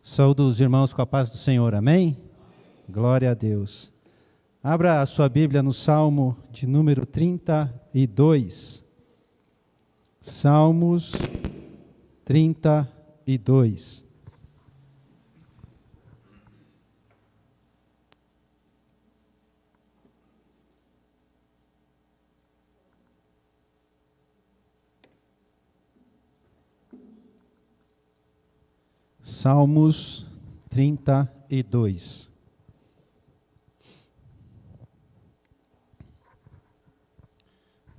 Saúdo os irmãos com a paz do Senhor, amém? Glória a Deus. Abra a sua Bíblia no Salmo de número 32. Salmos 32. Salmos 32.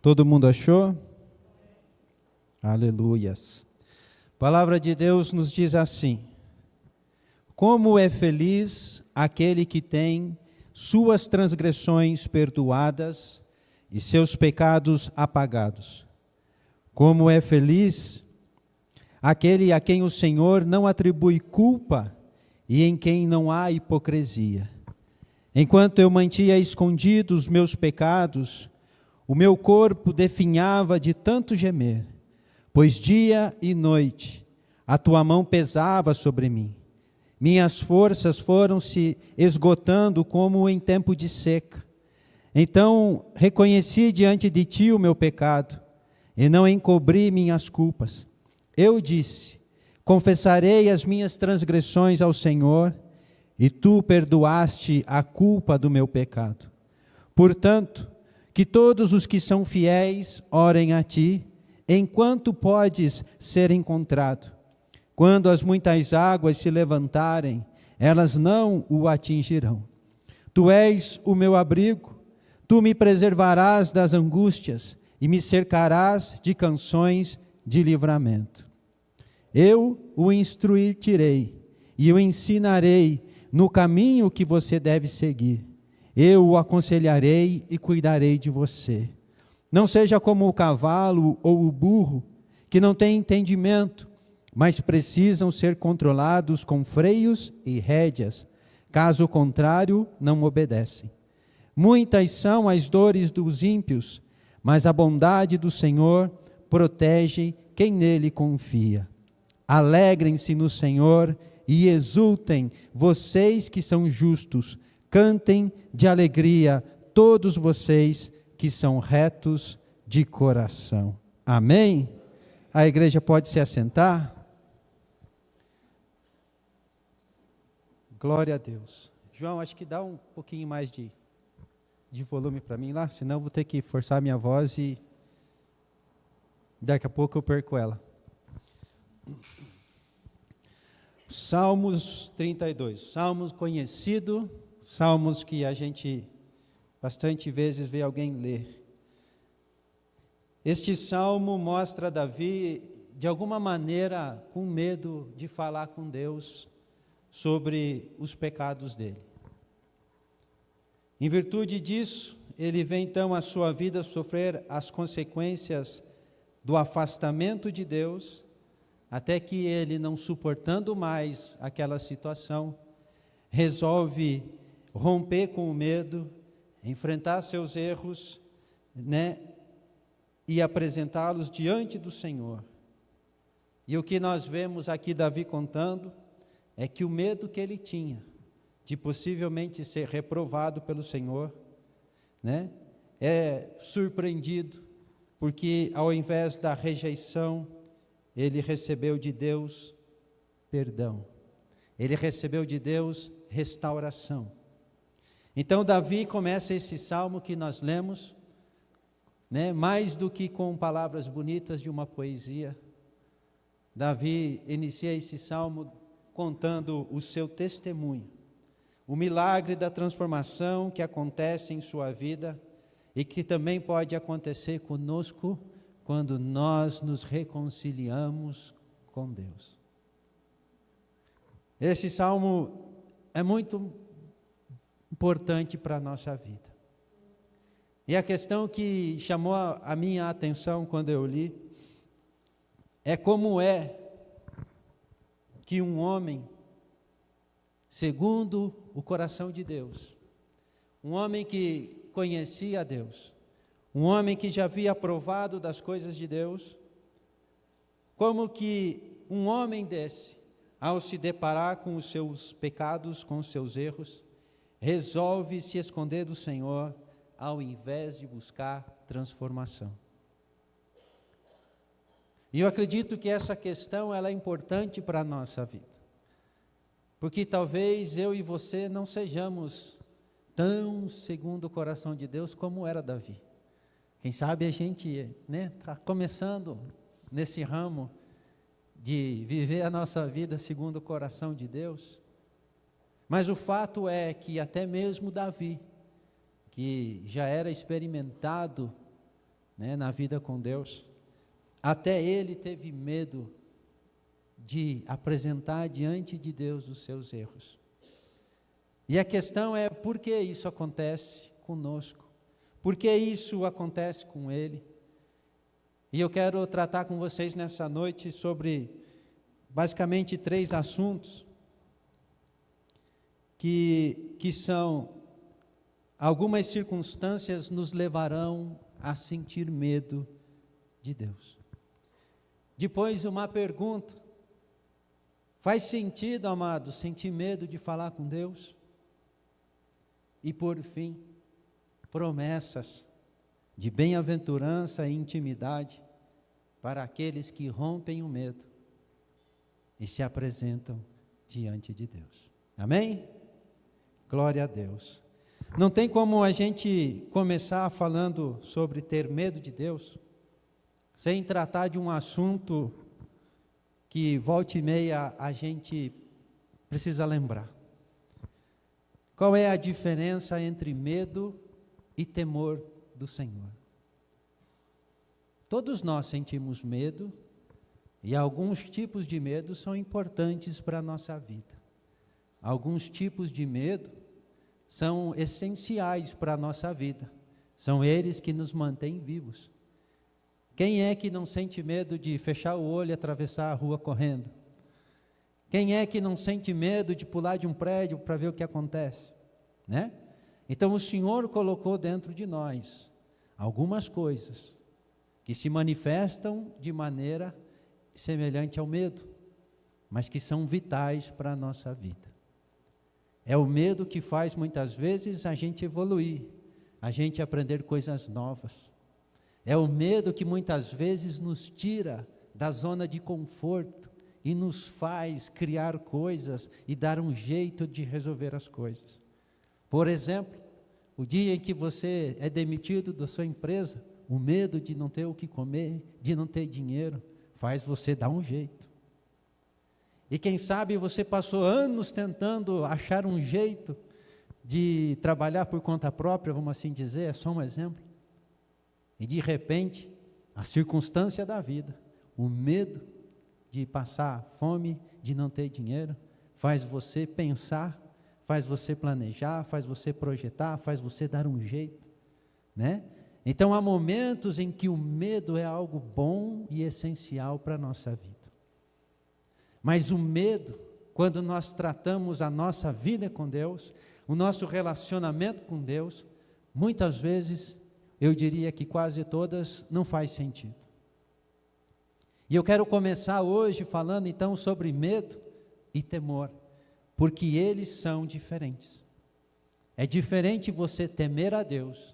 Todo mundo achou? Aleluias. A palavra de Deus nos diz assim: como é feliz aquele que tem suas transgressões perdoadas e seus pecados apagados. Como é feliz aquele a quem o Senhor não atribui culpa e em quem não há hipocrisia. Enquanto eu mantinha escondidos os meus pecados, o meu corpo definhava de tanto gemer, pois dia e noite a tua mão pesava sobre mim. Minhas forças foram se esgotando como em tempo de seca. Então reconheci diante de ti o meu pecado e não encobri minhas culpas. Eu disse: confessarei as minhas transgressões ao Senhor, e tu perdoaste a culpa do meu pecado. Portanto, que todos os que são fiéis orem a ti, enquanto podes ser encontrado. Quando as muitas águas se levantarem, elas não o atingirão. Tu és o meu abrigo, tu me preservarás das angústias e me cercarás de canções de livramento. Eu o instruirei e o ensinarei no caminho que você deve seguir. Eu o aconselharei e cuidarei de você. Não seja como o cavalo ou o burro, que não têm entendimento, mas precisam ser controlados com freios e rédeas. Caso contrário, não obedecem. Muitas são as dores dos ímpios, mas a bondade do Senhor protege quem nele confia. Alegrem-se no Senhor e exultem, vocês que são justos. Cantem de alegria, todos vocês que são retos de coração. Amém? A igreja pode se assentar? Glória a Deus. João, acho que dá um pouquinho mais de volume para mim lá, senão eu vou ter que forçar minha voz e daqui a pouco eu perco ela. Salmos 32, salmos conhecido, salmos que a gente bastante vezes vê alguém ler. Este salmo mostra Davi, de alguma maneira, com medo de falar com Deus sobre os pecados dele. Em virtude disso, ele vê então a sua vida sofrer as consequências do afastamento de Deus, até que ele, não suportando mais aquela situação, resolve romper com o medo, enfrentar seus erros, e apresentá-los diante do Senhor. E o que nós vemos aqui Davi contando é que o medo que ele tinha de possivelmente ser reprovado pelo Senhor, é surpreendido, porque ao invés da rejeição, ele recebeu de Deus perdão. Ele recebeu de Deus restauração. Então Davi começa esse salmo que nós lemos, mais do que com palavras bonitas de uma poesia. Davi inicia esse salmo contando o seu testemunho, o milagre da transformação que acontece em sua vida e que também pode acontecer conosco quando nós nos reconciliamos com Deus. Esse salmo é muito importante para a nossa vida. E a questão que chamou a minha atenção quando eu li é como é que um homem, segundo o coração de Deus, um homem que conhecia a Deus, um homem que já havia provado das coisas de Deus, como que um homem desse ao se deparar com os seus pecados, com os seus erros, resolve se esconder do Senhor, ao invés de buscar transformação. E eu acredito que essa questão ela é importante para a nossa vida, porque talvez eu e você não sejamos tão segundo o coração de Deus como era Davi. Quem sabe a gente está começando nesse ramo de viver a nossa vida segundo o coração de Deus, mas o fato é que até mesmo Davi, que já era experimentado na vida com Deus, até ele teve medo de apresentar diante de Deus os seus erros. E a questão é, por que isso acontece conosco? Por que isso acontece com ele? E eu quero tratar com vocês nessa noite sobre, basicamente, 3 assuntos, que são, algumas circunstâncias nos levarão a sentir medo de Deus. Depois uma pergunta: faz sentido, amado, sentir medo de falar com Deus? E por fim, promessas de bem-aventurança e intimidade para aqueles que rompem o medo e se apresentam diante de Deus. Amém? Glória a Deus. Não tem como a gente começar falando sobre ter medo de Deus sem tratar de um assunto que volta e meia a gente precisa lembrar. Qual é a diferença entre medo e temor do Senhor? Todos nós sentimos medo, e alguns tipos de medo são importantes para a nossa vida. Alguns tipos de medo são essenciais para a nossa vida. São eles que nos mantêm vivos. Quem é que não sente medo de fechar o olho e atravessar a rua correndo? Quem é que não sente medo de pular de um prédio para ver o que acontece? Então o Senhor colocou dentro de nós algumas coisas que se manifestam de maneira semelhante ao medo, mas que são vitais para a nossa vida. É o medo que faz muitas vezes a gente evoluir, a gente aprender coisas novas. É o medo que muitas vezes nos tira da zona de conforto e nos faz criar coisas e dar um jeito de resolver as coisas. Por exemplo, o dia em que você é demitido da sua empresa, o medo de não ter o que comer, de não ter dinheiro, faz você dar um jeito. E quem sabe você passou anos tentando achar um jeito de trabalhar por conta própria, vamos assim dizer, é só um exemplo. E de repente, a circunstância da vida, o medo de passar fome, de não ter dinheiro, faz você pensar, faz você planejar, faz você projetar, faz você dar um jeito, Então há momentos em que o medo é algo bom e essencial para a nossa vida. Mas o medo, quando nós tratamos a nossa vida com Deus, o nosso relacionamento com Deus, muitas vezes, eu diria que quase todas, não faz sentido. E eu quero começar hoje falando então sobre medo e temor, porque eles são diferentes. É diferente você temer a Deus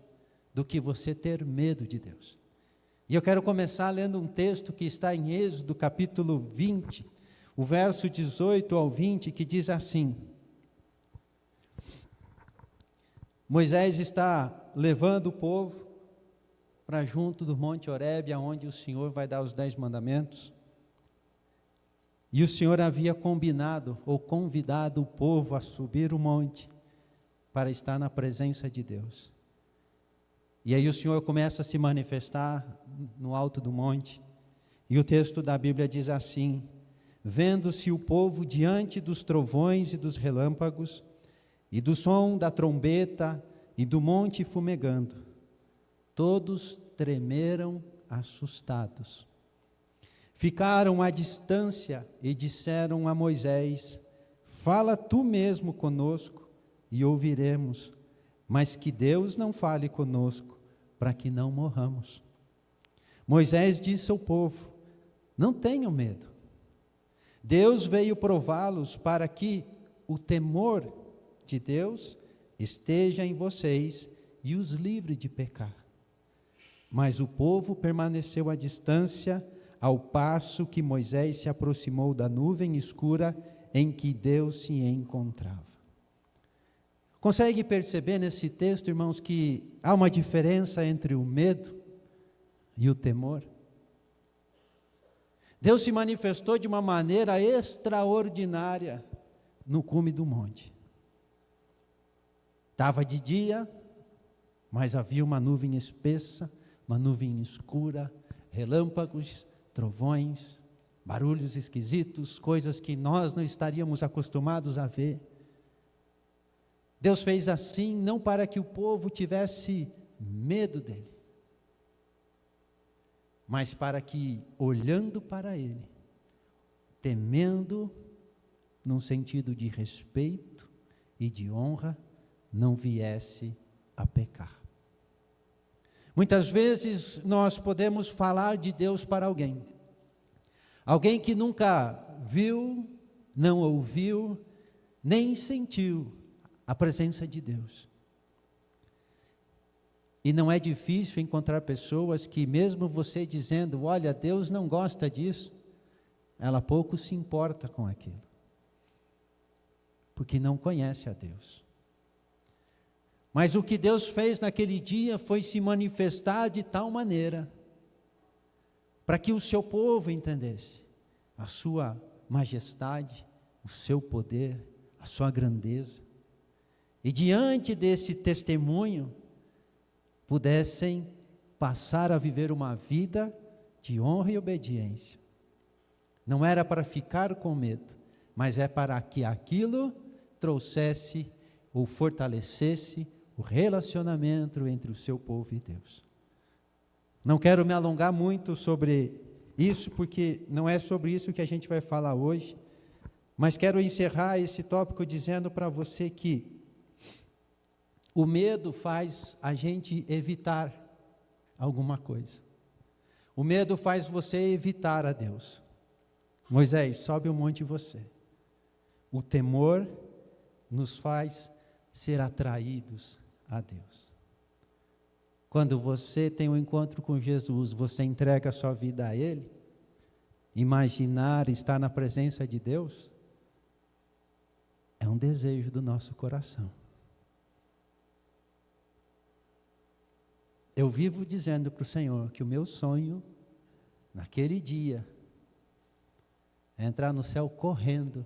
do que você ter medo de Deus. E eu quero começar lendo um texto que está em Êxodo capítulo 20, o verso 18 ao 20, que diz assim: Moisés está levando o povo para junto do Monte Horebe, aonde o Senhor vai dar os 10 mandamentos. E o Senhor havia combinado ou convidado o povo a subir o monte para estar na presença de Deus. E aí o Senhor começa a se manifestar no alto do monte. E o texto da Bíblia diz assim: vendo-se o povo diante dos trovões e dos relâmpagos, e do som da trombeta e do monte fumegando, todos tremeram assustados. Ficaram à distância e disseram a Moisés: fala tu mesmo conosco e ouviremos, mas que Deus não fale conosco, para que não morramos. Moisés disse ao povo: não tenham medo, Deus veio prová-los para que o temor de Deus esteja em vocês e os livre de pecar. Mas o povo permaneceu à distância, ao passo que Moisés se aproximou da nuvem escura em que Deus se encontrava. Consegue perceber nesse texto, irmãos, que há uma diferença entre o medo e o temor? Deus se manifestou de uma maneira extraordinária no cume do monte. Estava de dia, mas havia uma nuvem espessa, uma nuvem escura, relâmpagos, trovões, barulhos esquisitos, coisas que nós não estaríamos acostumados a ver. Deus fez assim não para que o povo tivesse medo dele, mas para que, olhando para ele, temendo, num sentido de respeito e de honra, não viesse a pecar. Muitas vezes nós podemos falar de Deus para alguém que nunca viu, não ouviu, nem sentiu a presença de Deus. E não é difícil encontrar pessoas que, mesmo você dizendo, olha, Deus não gosta disso, ela pouco se importa com aquilo, porque não conhece a Deus. Mas o que Deus fez naquele dia foi se manifestar de tal maneira, para que o seu povo entendesse a sua majestade, o seu poder, a sua grandeza, e diante desse testemunho, pudessem passar a viver uma vida de honra e obediência. Não era para ficar com medo, mas é para que aquilo trouxesse ou fortalecesse o relacionamento entre o seu povo e Deus. Não quero me alongar muito sobre isso, porque não é sobre isso que a gente vai falar hoje, mas quero encerrar esse tópico dizendo para você que o medo faz a gente evitar alguma coisa. O medo faz você evitar a Deus. Moisés, sobe um monte você. O temor nos faz ser atraídos a Deus. Quando você tem um encontro com Jesus, você entrega a sua vida a Ele, imaginar estar na presença de Deus, é um desejo do nosso coração. Eu vivo dizendo para o Senhor que o meu sonho, naquele dia, é entrar no céu correndo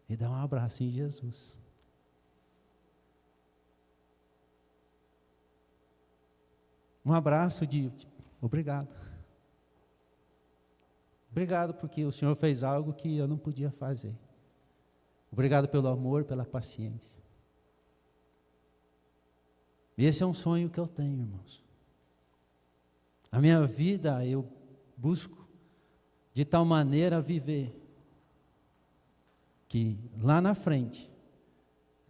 e dar um abraço em Jesus. Um abraço de obrigado. Obrigado porque o Senhor fez algo que eu não podia fazer. Obrigado pelo amor, pela paciência. Esse é um sonho que eu tenho, irmãos. A minha vida eu busco de tal maneira viver que lá na frente,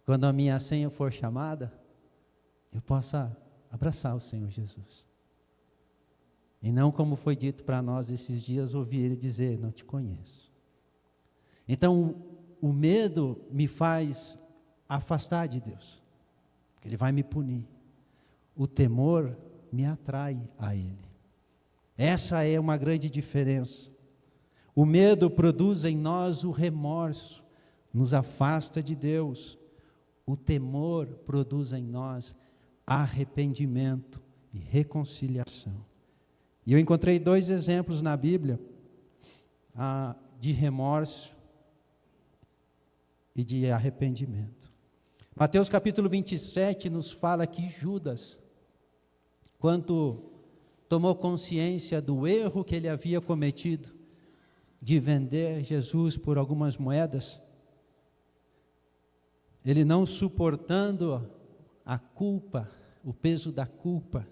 quando a minha senha for chamada, eu possa abraçar o Senhor Jesus. E não como foi dito para nós esses dias, ouvir Ele dizer, não te conheço. Então, o medo me faz afastar de Deus, porque Ele vai me punir. O temor me atrai a Ele. Essa é uma grande diferença. O medo produz em nós o remorso, nos afasta de Deus. O temor produz em nós arrependimento e reconciliação. E eu encontrei 2 exemplos na Bíblia de remorso e de arrependimento. Mateus capítulo 27 nos fala que Judas, quando tomou consciência do erro que ele havia cometido, de vender Jesus por algumas moedas, ele não suportando a culpa, o peso da culpa,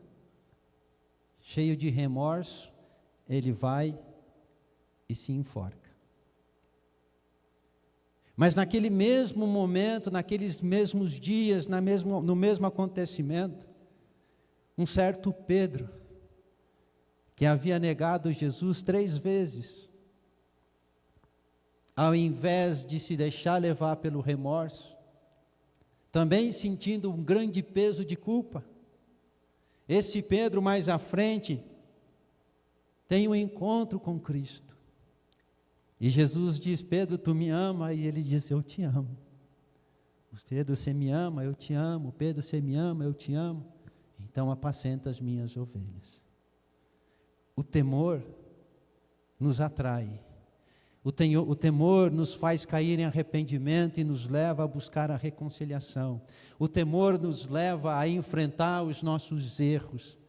cheio de remorso, ele vai e se enforca. Mas naquele mesmo momento, naqueles mesmos dias, no mesmo acontecimento, um certo Pedro, que havia negado Jesus 3 vezes, ao invés de se deixar levar pelo remorso, também sentindo um grande peso de culpa. Esse Pedro, mais à frente, tem um encontro com Cristo. E Jesus diz: Pedro, tu me ama? E ele diz: eu te amo. Pedro, você me ama? Eu te amo. Pedro, você me ama? Eu te amo. Então apacenta as minhas ovelhas. O temor nos atrai. O temor nos faz cair em arrependimento e nos leva a buscar a reconciliação. O temor nos leva a enfrentar os nossos erros.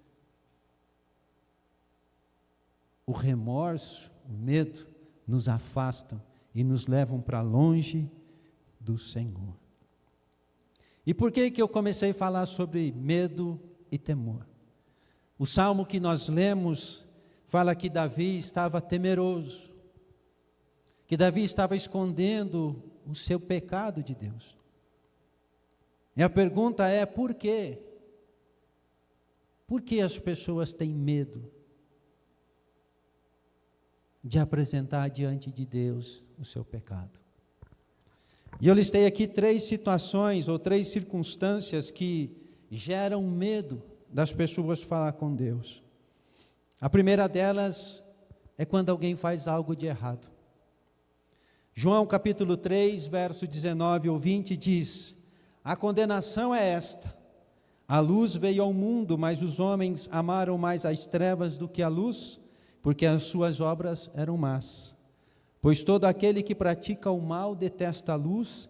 O remorso, o medo, nos afastam e nos levam para longe do Senhor. E por que eu comecei a falar sobre medo e temor? O salmo que nós lemos fala que Davi estava temeroso, que Davi estava escondendo o seu pecado de Deus. E a pergunta é: por quê? Por que as pessoas têm medo de apresentar diante de Deus o seu pecado? E eu listei aqui 3 situações ou 3 circunstâncias que geram medo das pessoas falar com Deus. A primeira delas é quando alguém faz algo de errado. João capítulo 3, verso 19 ou 20 diz: a condenação é esta: a luz veio ao mundo, mas os homens amaram mais as trevas do que a luz, porque as suas obras eram más. Pois todo aquele que pratica o mal detesta a luz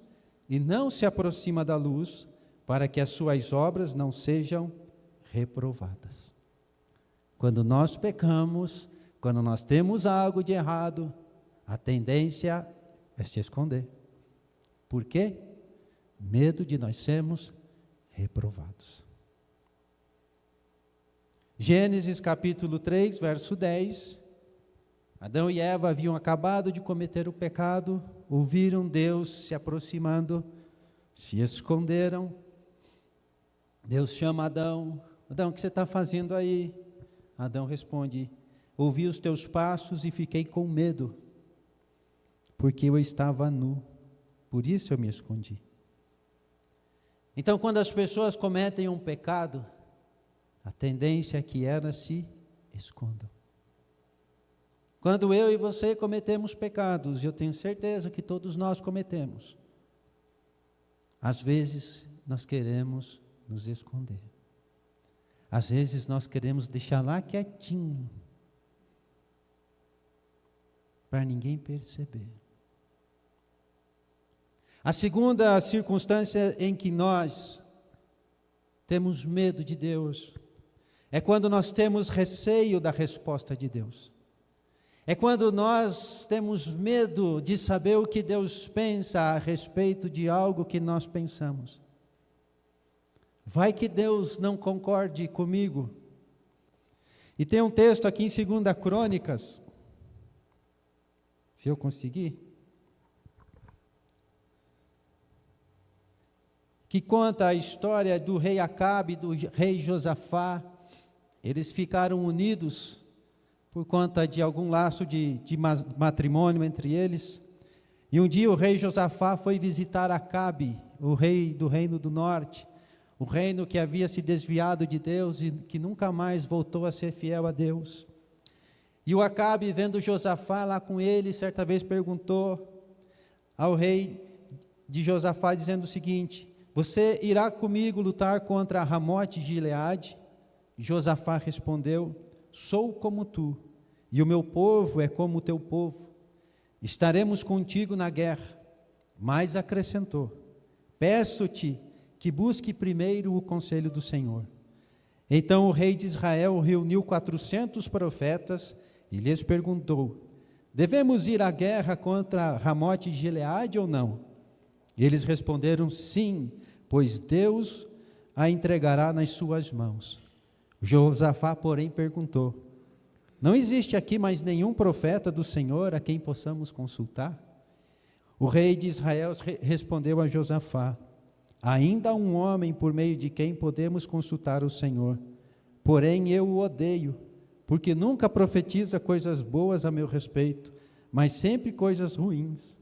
e não se aproxima da luz, para que as suas obras não sejam reprovadas. Quando nós pecamos, quando nós temos algo de errado, a tendência é se esconder. Por quê? Medo de nós sermos reprovados. Gênesis capítulo 3, verso 10. Adão e Eva haviam acabado de cometer o pecado, ouviram Deus se aproximando, se esconderam. Deus chama Adão: Adão, o que você está fazendo aí? Adão responde: ouvi os teus passos e fiquei com medo, porque eu estava nu, por isso eu me escondi. Então, quando as pessoas cometem um pecado, a tendência é que elas se escondam. Quando eu e você cometemos pecados, eu tenho certeza que todos nós cometemos, às vezes nós queremos nos esconder. Às vezes nós queremos deixar lá quietinho, para ninguém perceber. A segunda circunstância em que nós temos medo de Deus é quando nós temos receio da resposta de Deus. É quando nós temos medo de saber o que Deus pensa a respeito de algo que nós pensamos. Vai que Deus não concorde comigo. E tem um texto aqui em 2 Crônicas, se eu conseguir, que conta a história do rei Acabe e do rei Josafá. Eles ficaram unidos por conta de algum laço de matrimônio entre eles. E um dia o rei Josafá foi visitar Acabe, o rei do reino do norte, o reino que havia se desviado de Deus e que nunca mais voltou a ser fiel a Deus. E o Acabe, vendo Josafá lá com ele, certa vez perguntou ao rei de Josafá, dizendo o seguinte: você irá comigo lutar contra Ramote de Gileade? Josafá respondeu: sou como tu, e o meu povo é como o teu povo. Estaremos contigo na guerra. Mas acrescentou: peço-te que busque primeiro o conselho do Senhor. Então o rei de Israel reuniu 400 profetas e lhes perguntou: devemos ir à guerra contra Ramote de Gileade ou não? E eles responderam: sim, pois Deus a entregará nas suas mãos. Josafá, porém, perguntou: não existe aqui mais nenhum profeta do Senhor a quem possamos consultar? O rei de Israel respondeu a Josafá: ainda há um homem por meio de quem podemos consultar o Senhor, porém eu o odeio, porque nunca profetiza coisas boas a meu respeito, mas sempre coisas ruins.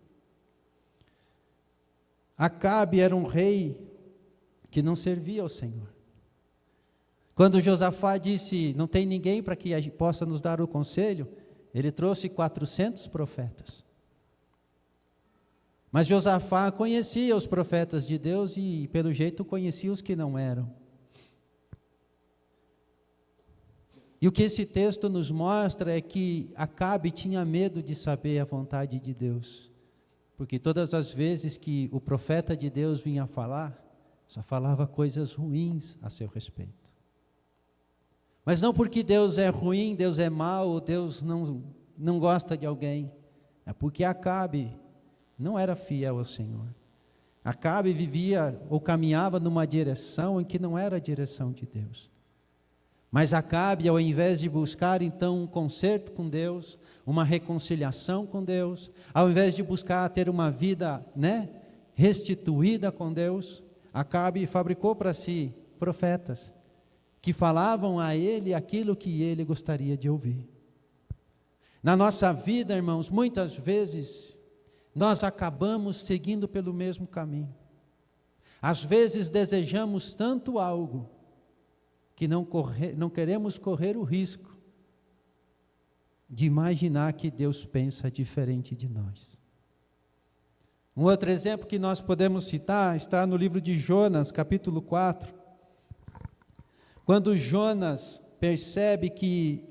Acabe era um rei que não servia ao Senhor. Quando Josafá disse, não tem ninguém para que possa nos dar o conselho, ele trouxe 400 profetas. Mas Josafá conhecia os profetas de Deus e, pelo jeito, conhecia os que não eram. E o que esse texto nos mostra é que Acabe tinha medo de saber a vontade de Deus, porque todas as vezes que o profeta de Deus vinha falar, só falava coisas ruins a seu respeito. Mas não porque Deus é ruim, Deus é mau, ou Deus não gosta de alguém, é porque Acabe não era fiel ao Senhor. Acabe vivia ou caminhava numa direção em que não era a direção de Deus. Mas Acabe, ao invés de buscar então um conserto com Deus, uma reconciliação com Deus, ao invés de buscar ter uma vida, restituída com Deus, Acabe fabricou para si profetas que falavam a ele aquilo que ele gostaria de ouvir. Na nossa vida, irmãos, muitas vezes nós acabamos seguindo pelo mesmo caminho. Às vezes desejamos tanto algo que não queremos correr o risco de imaginar que Deus pensa diferente de nós. Um outro exemplo que nós podemos citar está no livro de Jonas, capítulo 4. Quando Jonas percebe que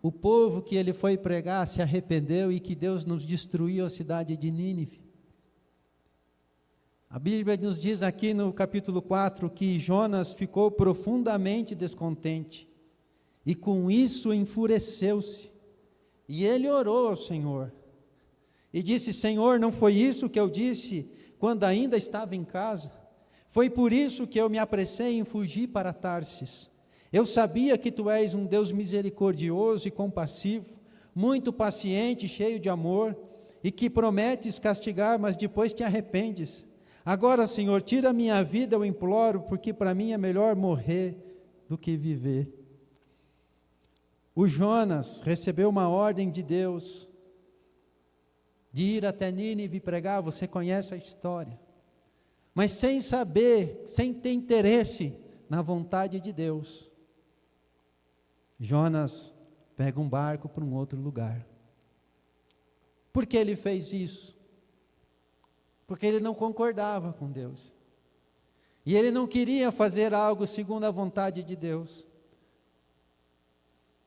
o povo que ele foi pregar se arrependeu e que Deus nos destruiu a cidade de Nínive. A Bíblia nos diz aqui no capítulo 4 que Jonas ficou profundamente descontente e com isso enfureceu-se. E ele orou ao Senhor e disse: Senhor, não foi isso que eu disse quando ainda estava em casa? Foi por isso que eu me apressei em fugir para Tarsis. Eu sabia que tu és um Deus misericordioso e compassivo, muito paciente, cheio de amor, e que prometes castigar, mas depois te arrependes. Agora, Senhor, tira a minha vida, eu imploro, porque para mim é melhor morrer do que viver. O Jonas recebeu uma ordem de Deus de ir até Nínive e pregar, você conhece a história. Mas sem saber, sem ter interesse na vontade de Deus, Jonas pega um barco para um outro lugar. Por que ele fez isso? Porque ele não concordava com Deus. E ele não queria fazer algo segundo a vontade de Deus.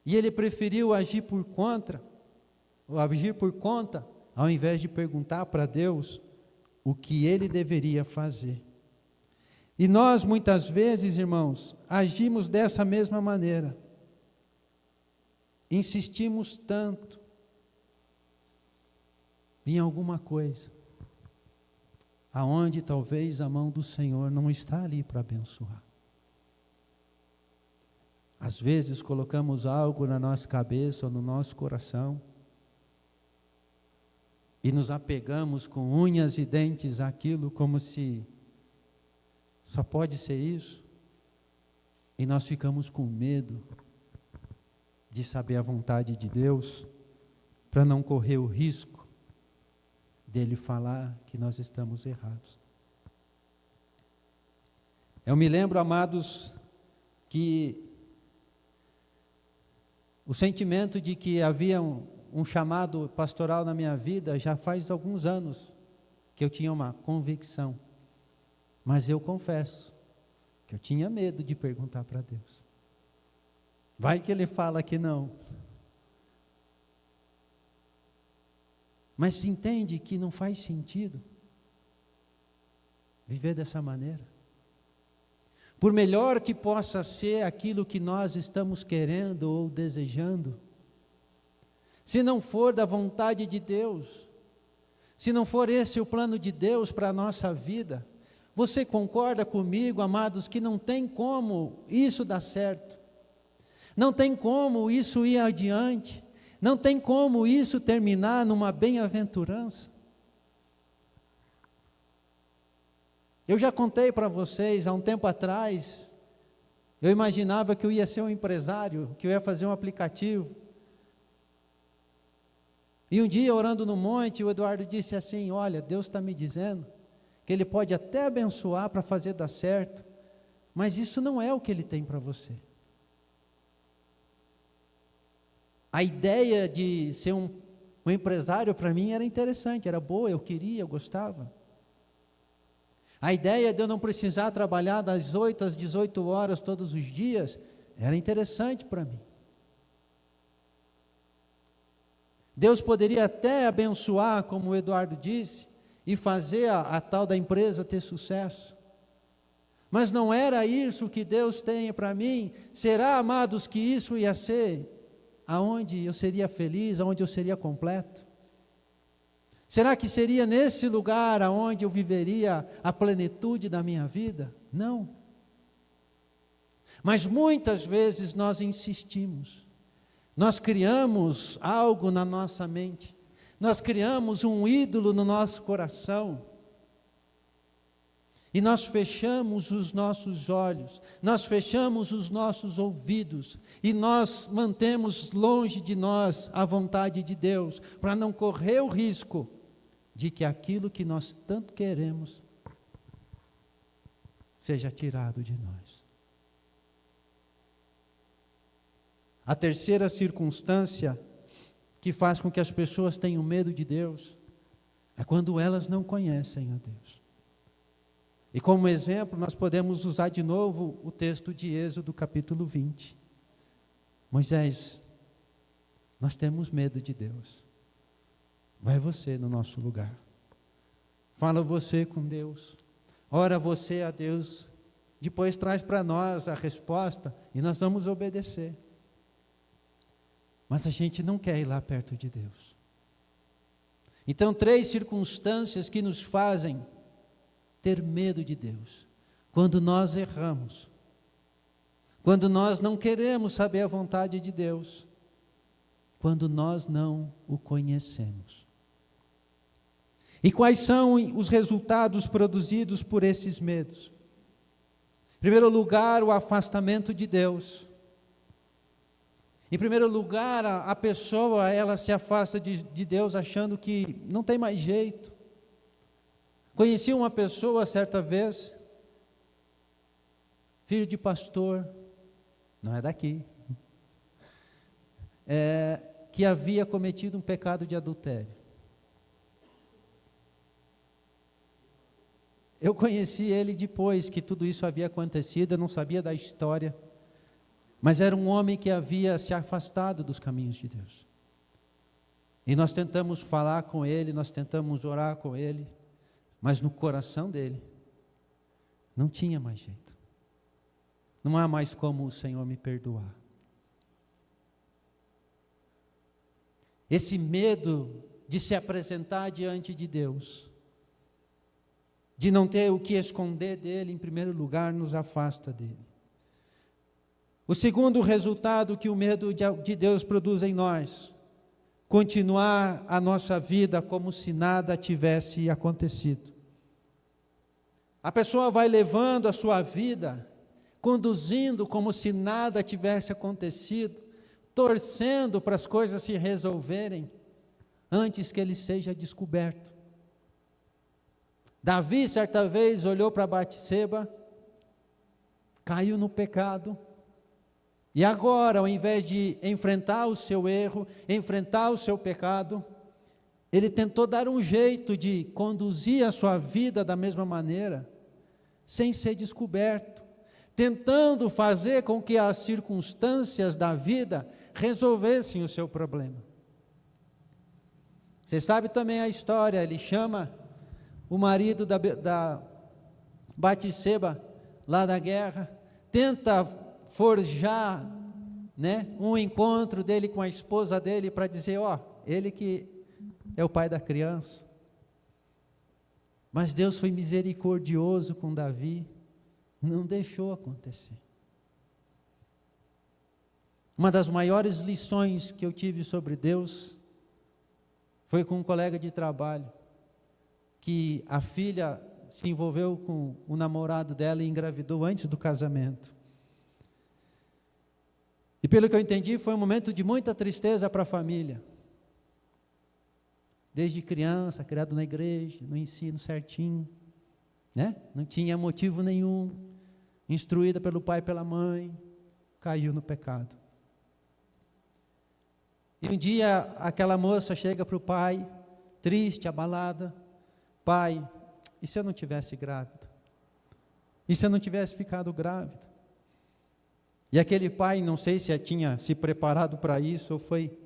E ele preferiu agir por conta, ao invés de perguntar para Deus o que ele deveria fazer. E nós, muitas vezes, irmãos, agimos dessa mesma maneira. Insistimos tanto em alguma coisa, aonde talvez a mão do Senhor não está ali para abençoar. Às vezes colocamos algo na nossa cabeça ou no nosso coração e nos apegamos com unhas e dentes àquilo como se só pode ser isso, e nós ficamos com medo de saber a vontade de Deus, para não correr o risco dele falar que nós estamos errados. Eu me lembro, amados, que o sentimento de que havia um chamado pastoral na minha vida já faz alguns anos que eu tinha uma convicção, mas eu confesso que eu tinha medo de perguntar para Deus. Vai que ele fala que não. Mas se entende que não faz sentido viver dessa maneira. Por melhor que possa ser aquilo que nós estamos querendo ou desejando, se não for da vontade de Deus, se não for esse o plano de Deus para a nossa vida, você concorda comigo, amados, que não tem como isso dar certo? Não tem como isso ir adiante? Não tem como isso terminar numa bem-aventurança? Eu já contei para vocês, há um tempo atrás, eu imaginava que eu ia ser um empresário, que eu ia fazer um aplicativo. E um dia, orando no monte, o Eduardo disse assim: olha, Deus está me dizendo que Ele pode até abençoar para fazer dar certo, mas isso não é o que Ele tem para você. A ideia de ser um empresário para mim era interessante, era boa, eu queria, eu gostava. A ideia de eu não precisar trabalhar das 8 às 18 horas todos os dias era interessante para mim. Deus poderia até abençoar, como o Eduardo disse, e fazer a tal da empresa ter sucesso. Mas não era isso que Deus tem para mim. Será, amados, que isso ia ser aonde eu seria feliz, aonde eu seria completo? Será que seria nesse lugar aonde eu viveria a plenitude da minha vida? Não. Mas muitas vezes nós insistimos. Nós criamos algo na nossa mente. Nós criamos um ídolo no nosso coração. E nós fechamos os nossos olhos, nós fechamos os nossos ouvidos, e nós mantemos longe de nós a vontade de Deus, para não correr o risco de que aquilo que nós tanto queremos seja tirado de nós. A terceira circunstância que faz com que as pessoas tenham medo de Deus é quando elas não conhecem a Deus. E como exemplo, nós podemos usar de novo o texto de Êxodo, capítulo 20. Moisés, nós temos medo de Deus. Vai você no nosso lugar. Fala você com Deus. Ora você a Deus. Depois traz para nós a resposta e nós vamos obedecer. Mas a gente não quer ir lá perto de Deus. Então, 3 circunstâncias que nos fazem ter medo de Deus. Quando nós erramos, quando nós não queremos saber a vontade de Deus, quando nós não o conhecemos. E quais são os resultados produzidos por esses medos? Em primeiro lugar, o afastamento de Deus. Em primeiro lugar, a pessoa, ela se afasta de Deus achando que não tem mais jeito. Conheci uma pessoa certa vez, filho de pastor, não é daqui, que havia cometido um pecado de adultério. Eu conheci ele depois que tudo isso havia acontecido, eu não sabia da história, mas era um homem que havia se afastado dos caminhos de Deus. E nós tentamos falar com ele, nós tentamos orar com ele, mas no coração dele não tinha mais jeito. Não há mais como o Senhor me perdoar. Esse medo de se apresentar diante de Deus, de não ter o que esconder dele, em primeiro lugar, nos afasta dele. O segundo resultado que o medo de Deus produz em nós, continuar a nossa vida como se nada tivesse acontecido. A pessoa vai levando a sua vida, conduzindo como se nada tivesse acontecido, torcendo para as coisas se resolverem, antes que ele seja descoberto. Davi, certa vez, olhou para Batseba, caiu no pecado, e agora, ao invés de enfrentar o seu erro, enfrentar o seu pecado, ele tentou dar um jeito de conduzir a sua vida da mesma maneira, sem ser descoberto, tentando fazer com que as circunstâncias da vida resolvessem o seu problema. Você sabe também a história, ele chama o marido da Batseba, lá da guerra, tenta forjar, um encontro dele com a esposa dele, para dizer, ele que é o pai da criança. Mas Deus foi misericordioso com Davi, não deixou acontecer. Uma das maiores lições que eu tive sobre Deus, foi com um colega de trabalho, que a filha se envolveu com o namorado dela e engravidou antes do casamento. E pelo que eu entendi, foi um momento de muita tristeza para a família. desde criança, criado na igreja, no ensino certinho, né? Não tinha motivo nenhum, instruída pelo pai e pela mãe, caiu no pecado. E um dia aquela moça chega para o pai, triste, abalada: pai, e se eu não tivesse grávida? E se eu não tivesse ficado grávida? E aquele pai, não sei se tinha se preparado para isso, ou foi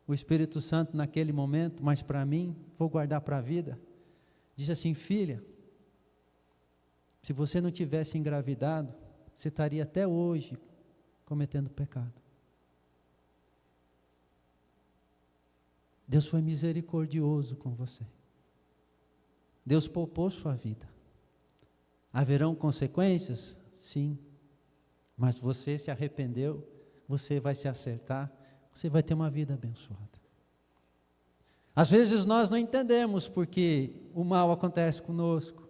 o Espírito Santo naquele momento, mas para mim, vou guardar para a vida, disse assim: filha, se você não tivesse engravidado, você estaria até hoje cometendo pecado. Deus foi misericordioso com você. Deus poupou sua vida. Haverão consequências? Sim. Mas você se arrependeu, você vai se acertar, você vai ter uma vida abençoada. Às vezes nós não entendemos porque o mal acontece conosco,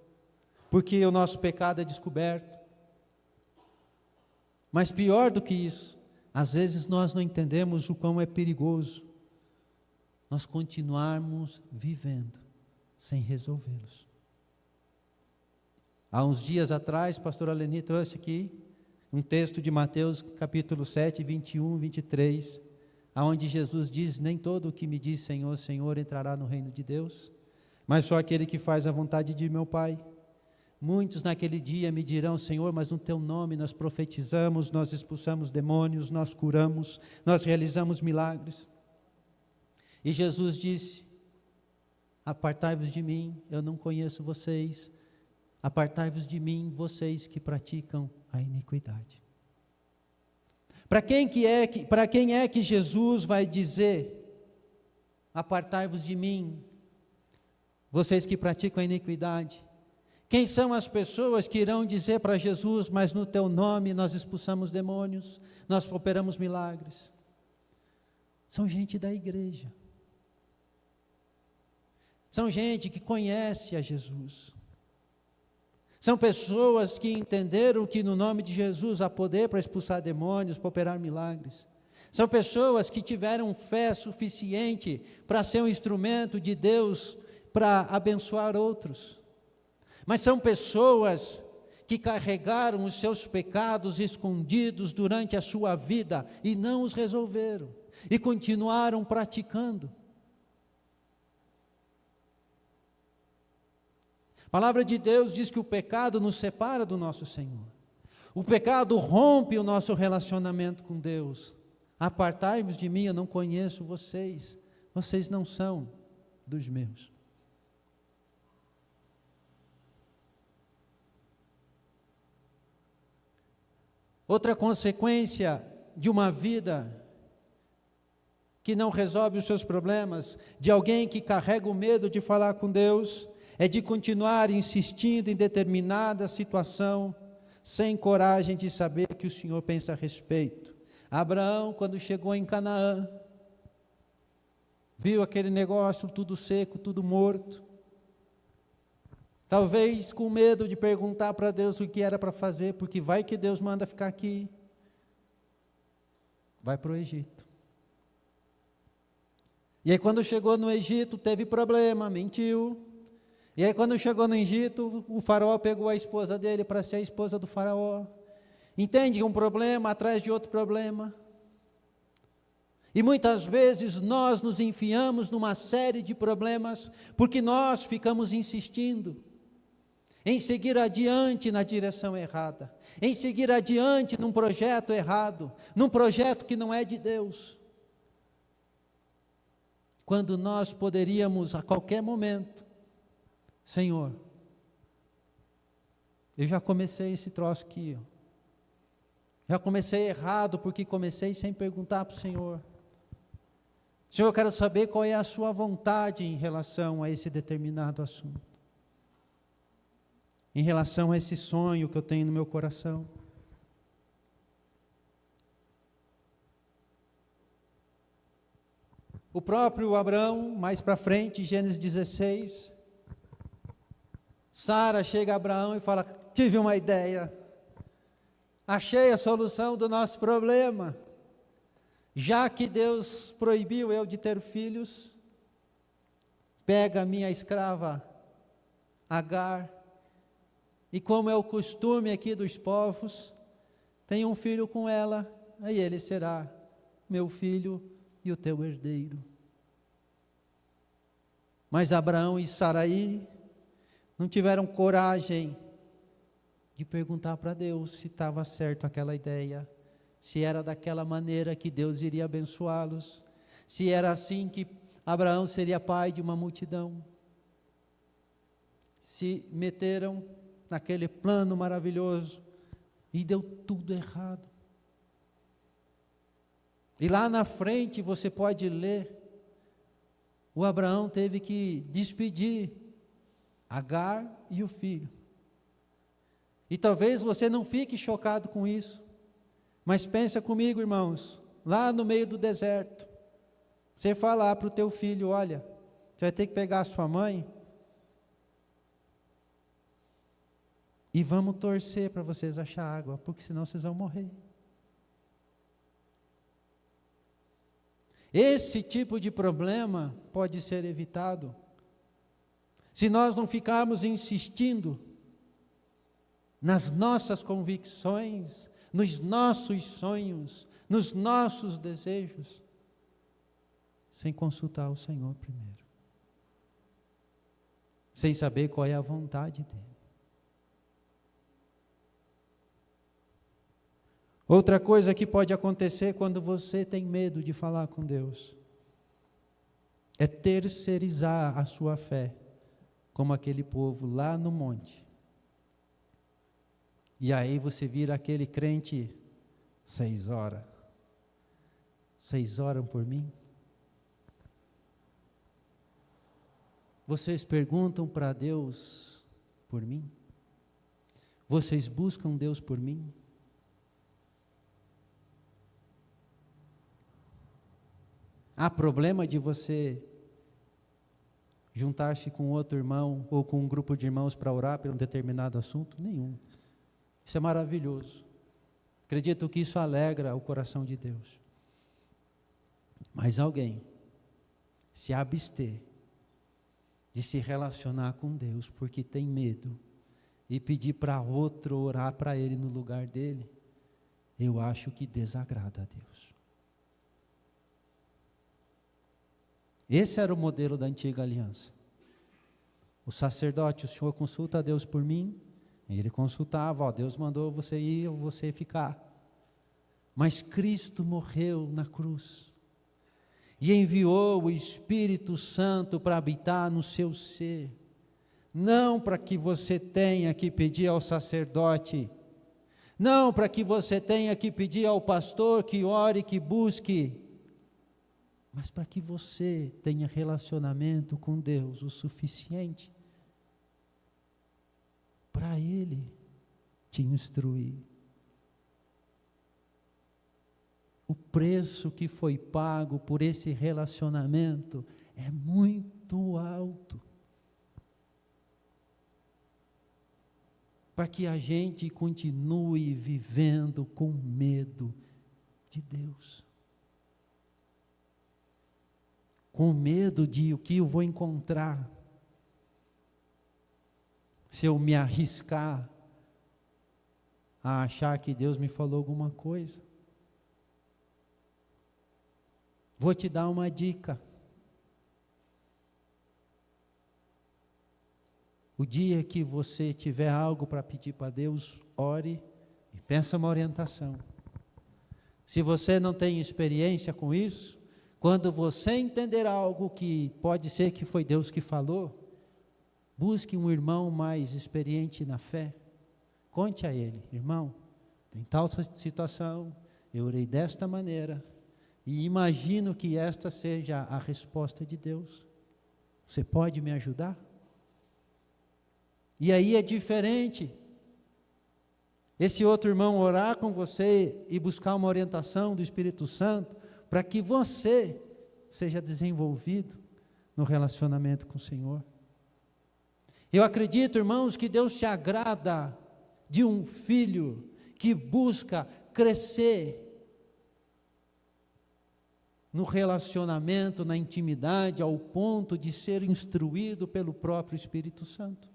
porque o nosso pecado é descoberto. Mas pior do que isso, às vezes nós não entendemos o quão é perigoso nós continuarmos vivendo sem resolvê-los. Há uns dias atrás, pastor Aleni trouxe aqui um texto de Mateus capítulo 7, 21, 23, aonde Jesus diz: nem todo o que me diz Senhor, Senhor entrará no reino de Deus, mas só aquele que faz a vontade de meu Pai. Muitos naquele dia me dirão: Senhor, mas no teu nome nós profetizamos, nós expulsamos demônios, nós curamos, nós realizamos milagres. E Jesus disse: apartai-vos de mim, eu não conheço vocês, apartai-vos de mim, vocês que praticam a iniquidade. Para quem é que Jesus vai dizer: apartai-vos de mim, vocês que praticam a iniquidade? Quem são as pessoas que irão dizer para Jesus: mas no teu nome nós expulsamos demônios, nós operamos milagres? São gente da igreja. São gente que conhece a Jesus. São pessoas que entenderam que no nome de Jesus há poder para expulsar demônios, para operar milagres. São pessoas que tiveram fé suficiente para ser um instrumento de Deus para abençoar outros. Mas são pessoas que carregaram os seus pecados escondidos durante a sua vida e não os resolveram, e continuaram praticando. A palavra de Deus diz que o pecado nos separa do nosso Senhor. O pecado rompe o nosso relacionamento com Deus. Apartai-vos de mim, eu não conheço vocês. Vocês não são dos meus. Outra consequência de uma vida que não resolve os seus problemas, de alguém que carrega o medo de falar com Deus, é de continuar insistindo em determinada situação, sem coragem de saber o que o Senhor pensa a respeito. Abraão, quando chegou em Canaã, viu aquele negócio tudo seco, tudo morto, talvez com medo de perguntar para Deus o que era para fazer, porque vai que Deus manda ficar aqui. Vai para o Egito. E aí quando chegou no Egito, teve problema, mentiu. E aí quando chegou no Egito, o faraó pegou a esposa dele para ser a esposa do faraó. Entende? Um problema atrás de outro problema. E muitas vezes nós nos enfiamos numa série de problemas, porque nós ficamos insistindo em seguir adiante na direção errada, em seguir adiante num projeto errado, num projeto que não é de Deus. Quando nós poderíamos a qualquer momento: Senhor, eu já comecei esse troço aqui, já comecei errado, porque comecei sem perguntar para o Senhor. Senhor, eu quero saber qual é a sua vontade em relação a esse determinado assunto, em relação a esse sonho que eu tenho no meu coração. O próprio Abraão, mais para frente, Gênesis 16, Sara chega a Abraão e fala: tive uma ideia, achei a solução do nosso problema. Já que Deus proibiu eu de ter filhos, pega a minha escrava Agar, e como é o costume aqui dos povos, tem um filho com ela, aí ele será meu filho e o teu herdeiro. Mas Abraão e Saraí não tiveram coragem de perguntar para Deus se estava certo aquela ideia, se era daquela maneira que Deus iria abençoá-los, se era assim que Abraão seria pai de uma multidão. Se meteram naquele plano maravilhoso e deu tudo errado. E lá na frente você pode ler, o Abraão teve que despedir Agar e o filho. E talvez você não fique chocado com isso, mas pensa comigo, irmãos, lá no meio do deserto, você falar para o teu filho, olha, você vai ter que pegar a sua mãe e vamos torcer para vocês achar água, porque senão vocês vão morrer. Esse tipo de problema pode ser evitado se nós não ficarmos insistindo nas nossas convicções, nos nossos sonhos, nos nossos desejos, sem consultar o Senhor primeiro, sem saber qual é a vontade dEle. Outra coisa que pode acontecer quando você tem medo de falar com Deus é terceirizar a sua fé, como aquele povo lá no monte. E aí você vira aquele crente, 6 horas. 6 oram por mim? Vocês perguntam para Deus por mim? Vocês buscam Deus por mim? Há problema de você juntar-se com outro irmão ou com um grupo de irmãos para orar por um determinado assunto? Nenhum. Isso é maravilhoso. Acredito que isso alegra o coração de Deus. Mas alguém se abster de se relacionar com Deus porque tem medo e pedir para outro orar para ele no lugar dele, eu acho que desagrada a Deus. Esse era o modelo da antiga aliança. O sacerdote, o Senhor consulta a Deus por mim, e ele consultava, ó, Deus mandou você ir ou você ficar. Mas Cristo morreu na cruz, e enviou o Espírito Santo para habitar no seu ser, não para que você tenha que pedir ao sacerdote, não para que você tenha que pedir ao pastor que ore, que busque, mas para que você tenha relacionamento com Deus o suficiente para Ele te instruir. O preço que foi pago por esse relacionamento é muito alto, para que a gente continue vivendo com medo de Deus, com medo de o que eu vou encontrar se eu me arriscar a achar que Deus me falou alguma coisa. Vou te dar uma dica. O dia que você tiver algo para pedir para Deus, ore e peça uma orientação. Se você não tem experiência com isso, quando você entender algo que pode ser que foi Deus que falou, busque um irmão mais experiente na fé. Conte a ele, irmão, tem tal situação, eu orei desta maneira, e imagino que esta seja a resposta de Deus. Você pode me ajudar? E aí é diferente esse outro irmão orar com você e buscar uma orientação do Espírito Santo para que você seja desenvolvido no relacionamento com o Senhor. Eu acredito, irmãos, que Deus se agrada de um filho que busca crescer no relacionamento, na intimidade, ao ponto de ser instruído pelo próprio Espírito Santo.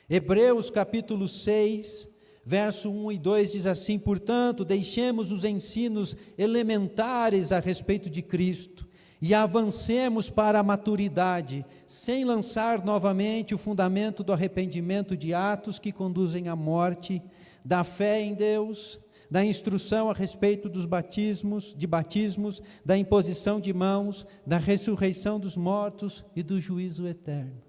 Hebreus capítulo 6, verso 1 e 2 diz assim: portanto, deixemos os ensinos elementares a respeito de Cristo e avancemos para a maturidade, sem lançar novamente o fundamento do arrependimento de atos que conduzem à morte, da fé em Deus, da instrução a respeito dos batismos, da imposição de mãos, da ressurreição dos mortos e do juízo eterno.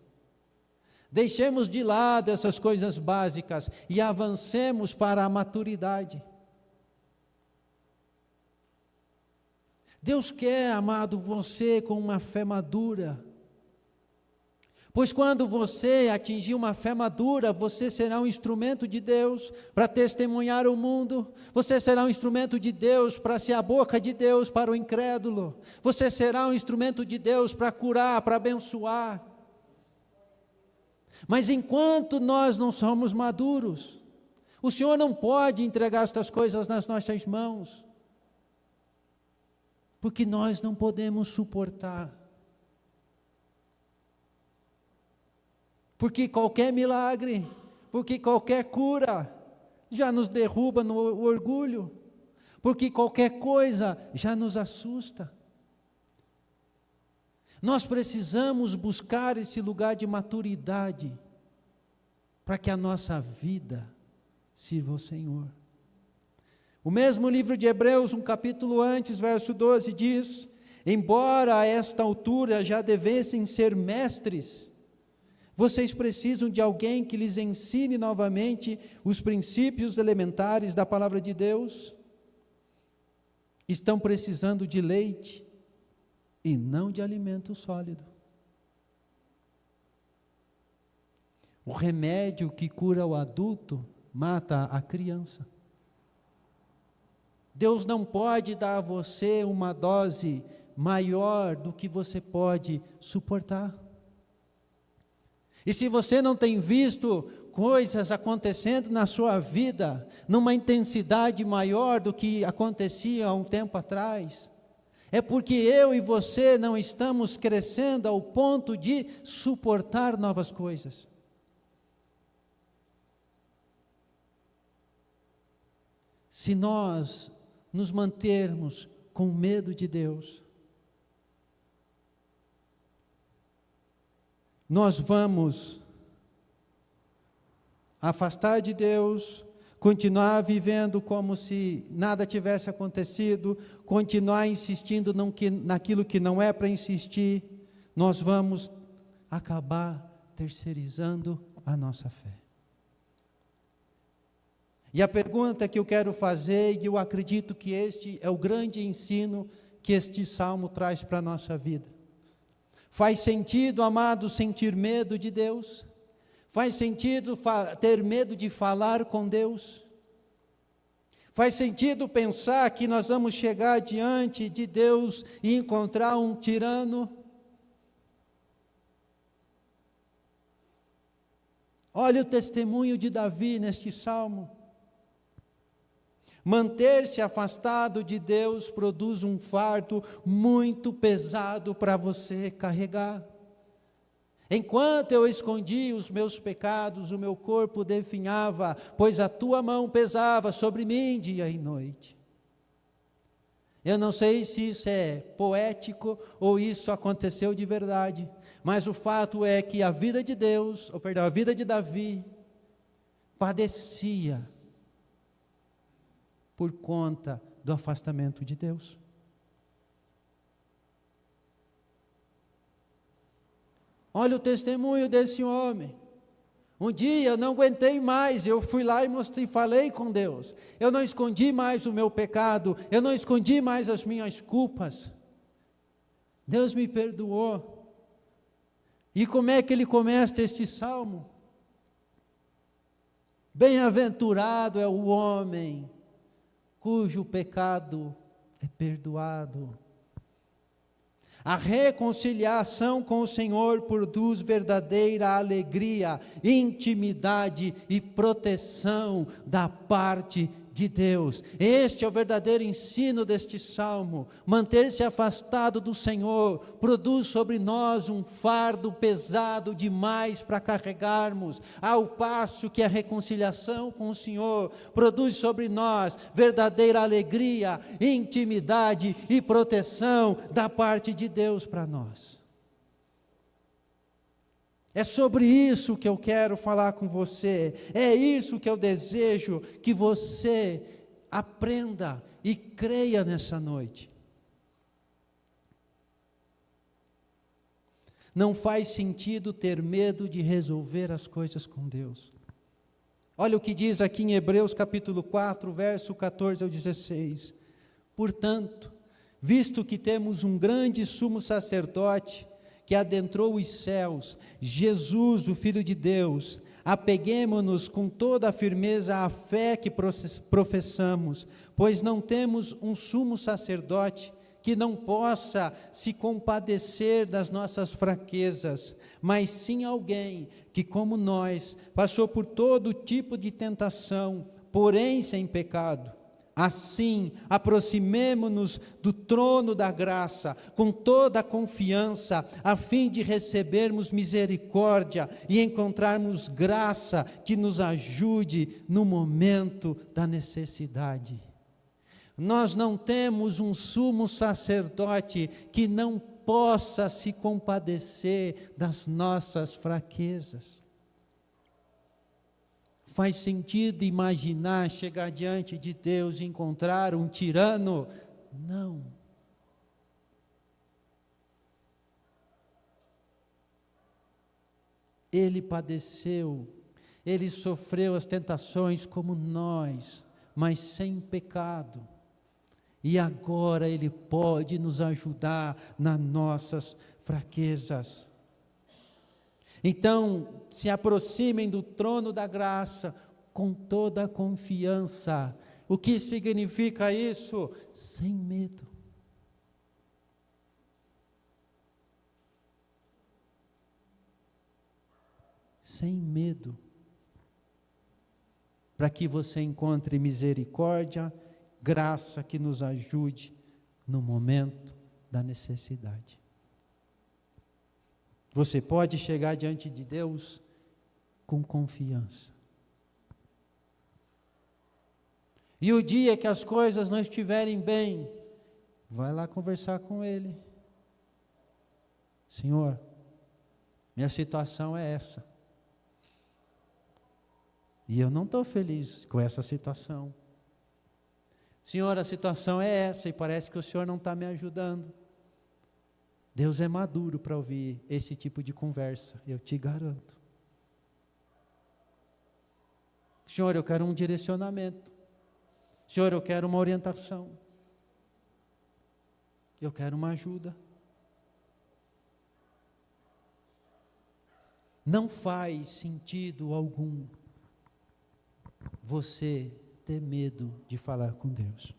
Deixemos de lado essas coisas básicas e avancemos para a maturidade. Deus quer, amado, você com uma fé madura. Pois quando você atingir uma fé madura, você será um instrumento de Deus para testemunhar o mundo. Você será um instrumento de Deus para ser a boca de Deus para o incrédulo. Você será um instrumento de Deus para curar, para abençoar. Mas enquanto nós não somos maduros, o Senhor não pode entregar estas coisas nas nossas mãos, porque nós não podemos suportar. Porque qualquer milagre, porque qualquer cura já nos derruba no orgulho, porque qualquer coisa já nos assusta. Nós precisamos buscar esse lugar de maturidade para que a nossa vida sirva ao Senhor. O mesmo livro de Hebreus, um capítulo antes, verso 12, diz: embora a esta altura já devessem ser mestres, vocês precisam de alguém que lhes ensine novamente os princípios elementares da palavra de Deus. Estão precisando de leite e não de alimento sólido. O remédio que cura o adulto mata a criança. Deus não pode dar a você uma dose maior do que você pode suportar. E se você não tem visto coisas acontecendo na sua vida, numa intensidade maior do que acontecia há um tempo atrás, é porque eu e você não estamos crescendo ao ponto de suportar novas coisas. Se nós nos mantermos com medo de Deus, nós vamos afastar de Deus, continuar vivendo como se nada tivesse acontecido, continuar insistindo naquilo que não é para insistir, nós vamos acabar terceirizando a nossa fé. E a pergunta que eu quero fazer, e eu acredito que este é o grande ensino que este salmo traz para a nossa vida: faz sentido, amado, sentir medo de Deus? Faz sentido ter medo de falar com Deus? Faz sentido pensar que nós vamos chegar diante de Deus e encontrar um tirano? Olha o testemunho de Davi neste salmo. Manter-se afastado de Deus produz um fardo muito pesado para você carregar. Enquanto eu escondi os meus pecados, o meu corpo definhava, pois a tua mão pesava sobre mim dia e noite. Eu não sei se isso é poético ou isso aconteceu de verdade, mas o fato é que a vida de a vida de Davi padecia por conta do afastamento de Deus. Olha o testemunho desse homem. Um dia eu não aguentei mais, eu fui lá e falei com Deus. Eu não escondi mais o meu pecado, eu não escondi mais as minhas culpas. Deus me perdoou. E como é que ele começa este salmo? Bem-aventurado é o homem cujo pecado é perdoado. A reconciliação com o Senhor produz verdadeira alegria, intimidade e proteção da parte de Deus. Este é o verdadeiro ensino deste salmo. Manter-se afastado do Senhor produz sobre nós um fardo pesado demais para carregarmos, ao passo que a reconciliação com o Senhor produz sobre nós verdadeira alegria, intimidade e proteção da parte de Deus para nós. É sobre isso que eu quero falar com você, é isso que eu desejo que você aprenda e creia nessa noite. Não faz sentido ter medo de resolver as coisas com Deus. Olha o que diz aqui em Hebreus capítulo 4, verso 14 ao 16. Portanto, visto que temos um grande sumo sacerdote, que adentrou os céus, Jesus, o Filho de Deus, apeguemo-nos com toda a firmeza à fé que professamos, pois não temos um sumo sacerdote que não possa se compadecer das nossas fraquezas, mas sim alguém que, como nós, passou por todo tipo de tentação, porém sem pecado. Assim, aproximemo-nos do trono da graça, com toda a confiança, a fim de recebermos misericórdia e encontrarmos graça que nos ajude no momento da necessidade. Nós não temos um sumo sacerdote que não possa se compadecer das nossas fraquezas. Faz sentido imaginar chegar diante de Deus e encontrar um tirano? Não. Ele padeceu, ele sofreu as tentações como nós, mas sem pecado. E agora ele pode nos ajudar nas nossas fraquezas. Então, se aproximem do trono da graça com toda a confiança. O que significa isso? Sem medo. Sem medo. Para que você encontre misericórdia, graça que nos ajude no momento da necessidade. Você pode chegar diante de Deus com confiança. E o dia que as coisas não estiverem bem, vai lá conversar com Ele. Senhor, minha situação é essa. E eu não estou feliz com essa situação. Senhor, a situação é essa e parece que o Senhor não está me ajudando. Deus é maduro para ouvir esse tipo de conversa, eu te garanto. Senhor, eu quero um direcionamento. Senhor, eu quero uma orientação. Eu quero uma ajuda. Não faz sentido algum você ter medo de falar com Deus.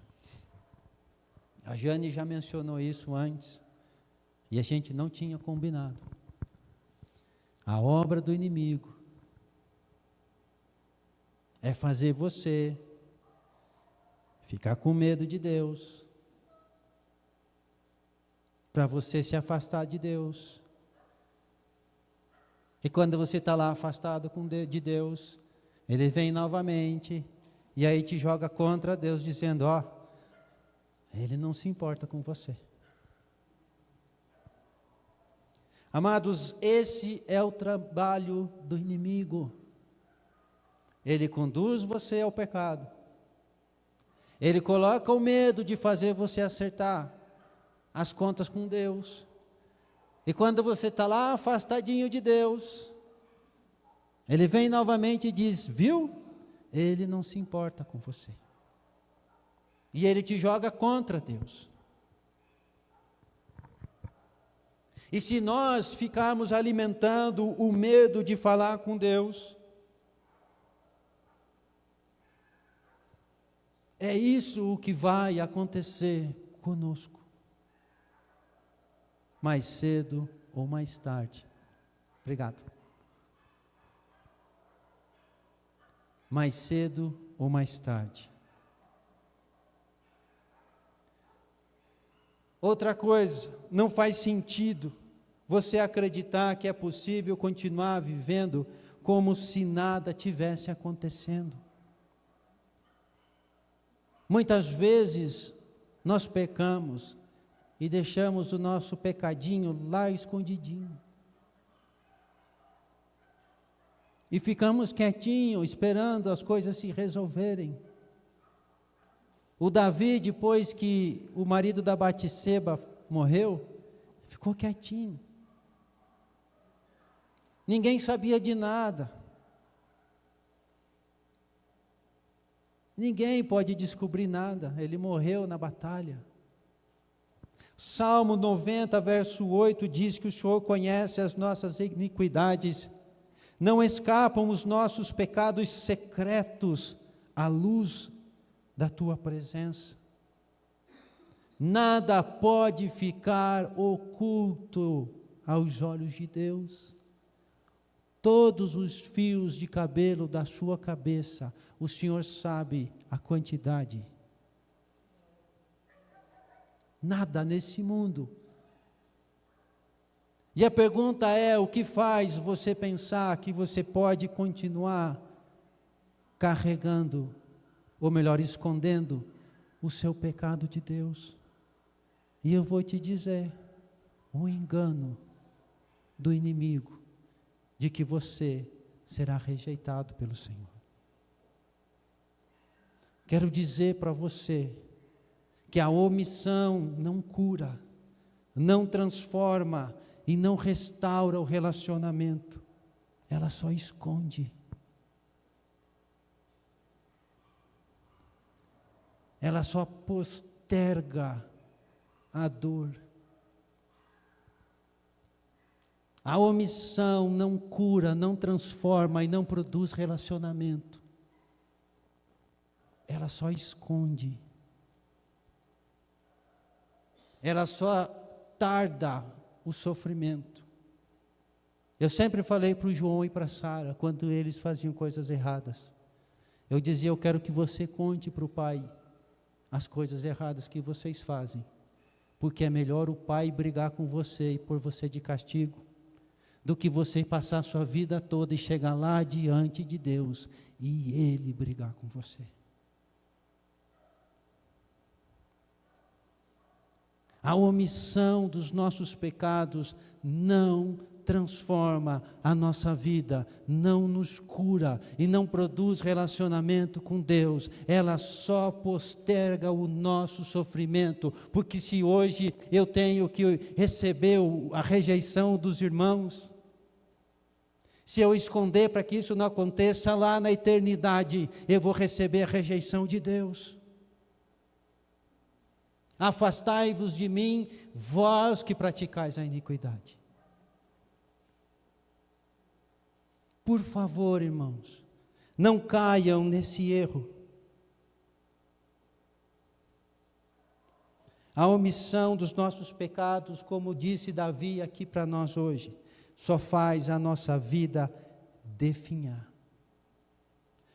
A Jane já mencionou isso antes. E a gente não tinha combinado. A obra do inimigo é fazer você ficar com medo de Deus, para você se afastar de Deus. E quando você está lá afastado de Deus, Ele vem novamente, e aí te joga contra Deus, dizendo, Ele não se importa com você. Amados, esse é o trabalho do inimigo. Ele conduz você ao pecado. Ele coloca o medo de fazer você acertar as contas com Deus. E quando você está lá afastadinho de Deus, Ele vem novamente e diz, viu? Ele não se importa com você. E Ele te joga contra Deus. E se nós ficarmos alimentando o medo de falar com Deus, é isso o que vai acontecer conosco. Mais cedo ou mais tarde. Obrigado. Mais cedo ou mais tarde. Outra coisa, não faz sentido você acreditar que é possível continuar vivendo como se nada tivesse acontecendo. Muitas vezes nós pecamos e deixamos o nosso pecadinho lá escondidinho. E ficamos quietinhos, esperando as coisas se resolverem. O Davi, depois que o marido da Batseba morreu, ficou quietinho. Ninguém sabia de nada. Ninguém pode descobrir nada. Ele morreu na batalha. Salmo 90, verso 8 diz que o Senhor conhece as nossas iniquidades. Não escapam os nossos pecados secretos à luz da tua presença. Nada pode ficar oculto aos olhos de Deus. Todos os fios de cabelo da sua cabeça, o Senhor sabe a quantidade. Nada nesse mundo. E a pergunta é: o que faz você pensar que você pode continuar carregando, ou melhor, escondendo o seu pecado de Deus? E eu vou te dizer, o engano do inimigo, de que você será rejeitado pelo Senhor. Quero dizer para você, que a omissão não cura, não transforma e não restaura o relacionamento, ela só esconde. Ela só posterga a dor. A omissão não cura, não transforma e não produz relacionamento. Ela só esconde. Ela só tarda o sofrimento. Eu sempre falei para o João e para a Sara, quando eles faziam coisas erradas, eu dizia: eu quero que você conte para o pai as coisas erradas que vocês fazem, porque é melhor o pai brigar com você e pôr você de castigo, do que você passar a sua vida toda e chegar lá diante de Deus e Ele brigar com você. A omissão dos nossos pecados não transforma a nossa vida, não nos cura e não produz relacionamento com Deus. Ela só posterga o nosso sofrimento, porque se hoje eu tenho que receber a rejeição dos irmãos, se eu esconder para que isso não aconteça, lá na eternidade eu vou receber a rejeição de Deus. Afastai-vos de mim, vós que praticais a iniquidade. Por favor, irmãos, não caiam nesse erro. A omissão dos nossos pecados, como disse Davi aqui para nós hoje, só faz a nossa vida definhar.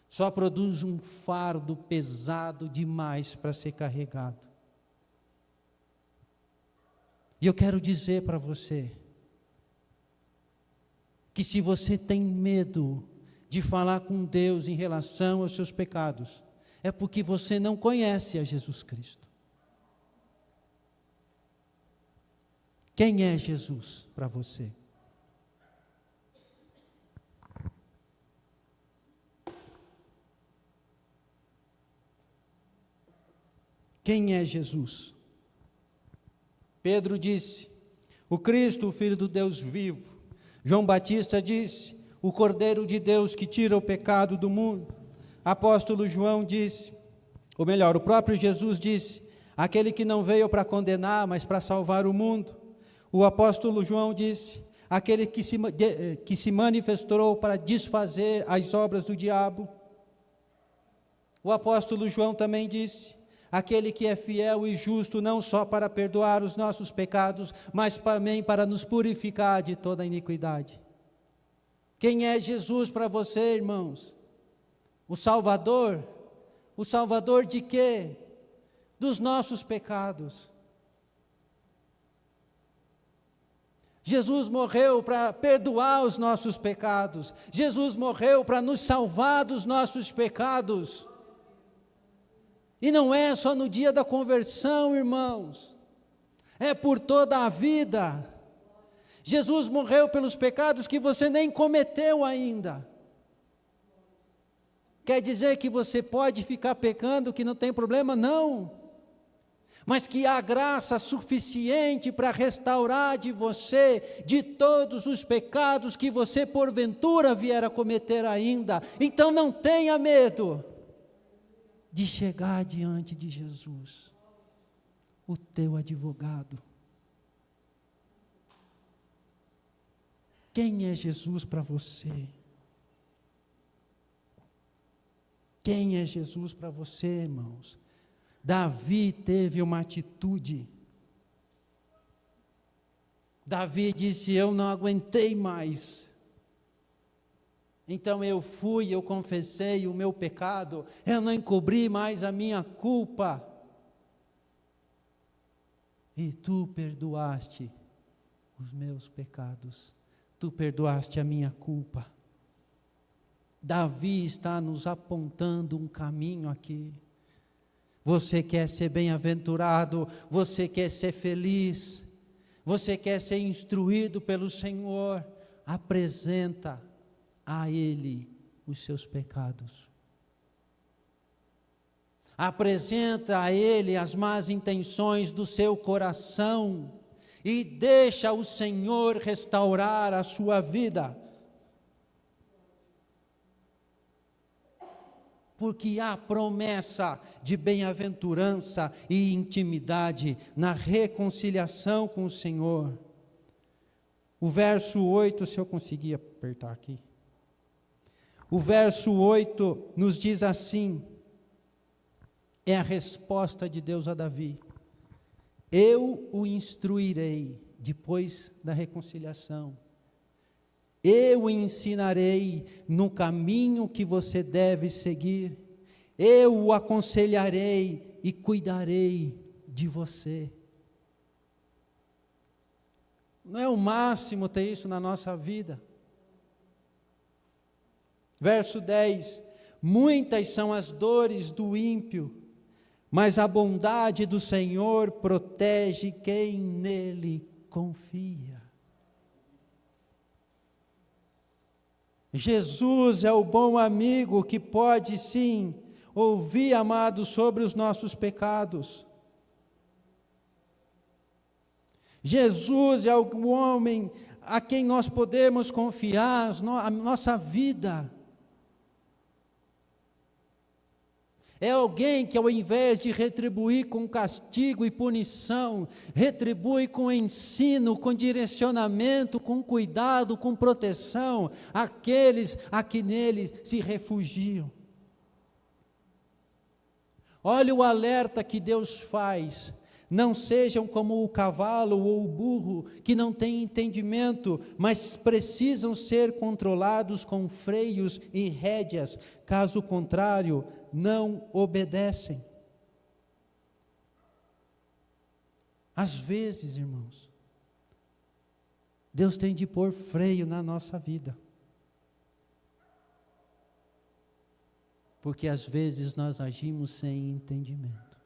Só produz um fardo pesado demais para ser carregado. E eu quero dizer para você, que se você tem medo de falar com Deus em relação aos seus pecados, é porque você não conhece a Jesus Cristo. Quem é Jesus para você? Quem é Jesus? Pedro disse: o Cristo, o Filho do Deus vivo. João Batista disse: o Cordeiro de Deus que tira o pecado do mundo. Apóstolo João disse, ou melhor, o próprio Jesus disse: aquele que não veio para condenar, mas para salvar o mundo. O apóstolo João disse: aquele que se manifestou para desfazer as obras do diabo. O apóstolo João também disse: aquele que é fiel e justo, não só para perdoar os nossos pecados, mas também para nos purificar de toda a iniquidade. Quem é Jesus para você, irmãos? O Salvador? O Salvador de quê? Dos nossos pecados. Jesus morreu para perdoar os nossos pecados. Jesus morreu para nos salvar dos nossos pecados. E não é só no dia da conversão, irmãos. É por toda a vida. Jesus morreu pelos pecados que você nem cometeu ainda. Quer dizer que você pode ficar pecando, que não tem problema? Não. Mas que há graça suficiente para restaurar de você, de todos os pecados que você porventura vier a cometer ainda. Então não tenha medo de chegar diante de Jesus, o teu advogado. Quem é Jesus para você? Quem é Jesus para você, irmãos? Davi teve uma atitude. Davi disse: eu não aguentei mais. Então eu confessei o meu pecado, eu não encobri mais a minha culpa. E tu perdoaste os meus pecados, tu perdoaste a minha culpa. Davi está nos apontando um caminho aqui. Você quer ser bem-aventurado, você quer ser feliz, você quer ser instruído pelo Senhor, apresenta a Ele os seus pecados. Apresenta a Ele as más intenções do seu coração e deixa o Senhor restaurar a sua vida. Porque há promessa de bem-aventurança e intimidade na reconciliação com o Senhor. O verso 8, se eu conseguir apertar aqui. O verso 8 nos diz assim, é a resposta de Deus a Davi: eu o instruirei depois da reconciliação. Eu o ensinarei no caminho que você deve seguir. Eu o aconselharei e cuidarei de você. Não é o máximo ter isso na nossa vida? Verso 10: muitas são as dores do ímpio, mas a bondade do Senhor protege quem nele confia. Jesus é o bom amigo que pode sim ouvir, amado, sobre os nossos pecados. Jesus é o homem a quem nós podemos confiar a nossa vida. É alguém que, ao invés de retribuir com castigo e punição, retribui com ensino, com direcionamento, com cuidado, com proteção, aqueles a que neles se refugiam. Olha o alerta que Deus faz: não sejam como o cavalo ou o burro, que não têm entendimento, mas precisam ser controlados com freios e rédeas, caso contrário, não obedecem. Às vezes, irmãos, Deus tem de pôr freio na nossa vida. Porque às vezes nós agimos sem entendimento.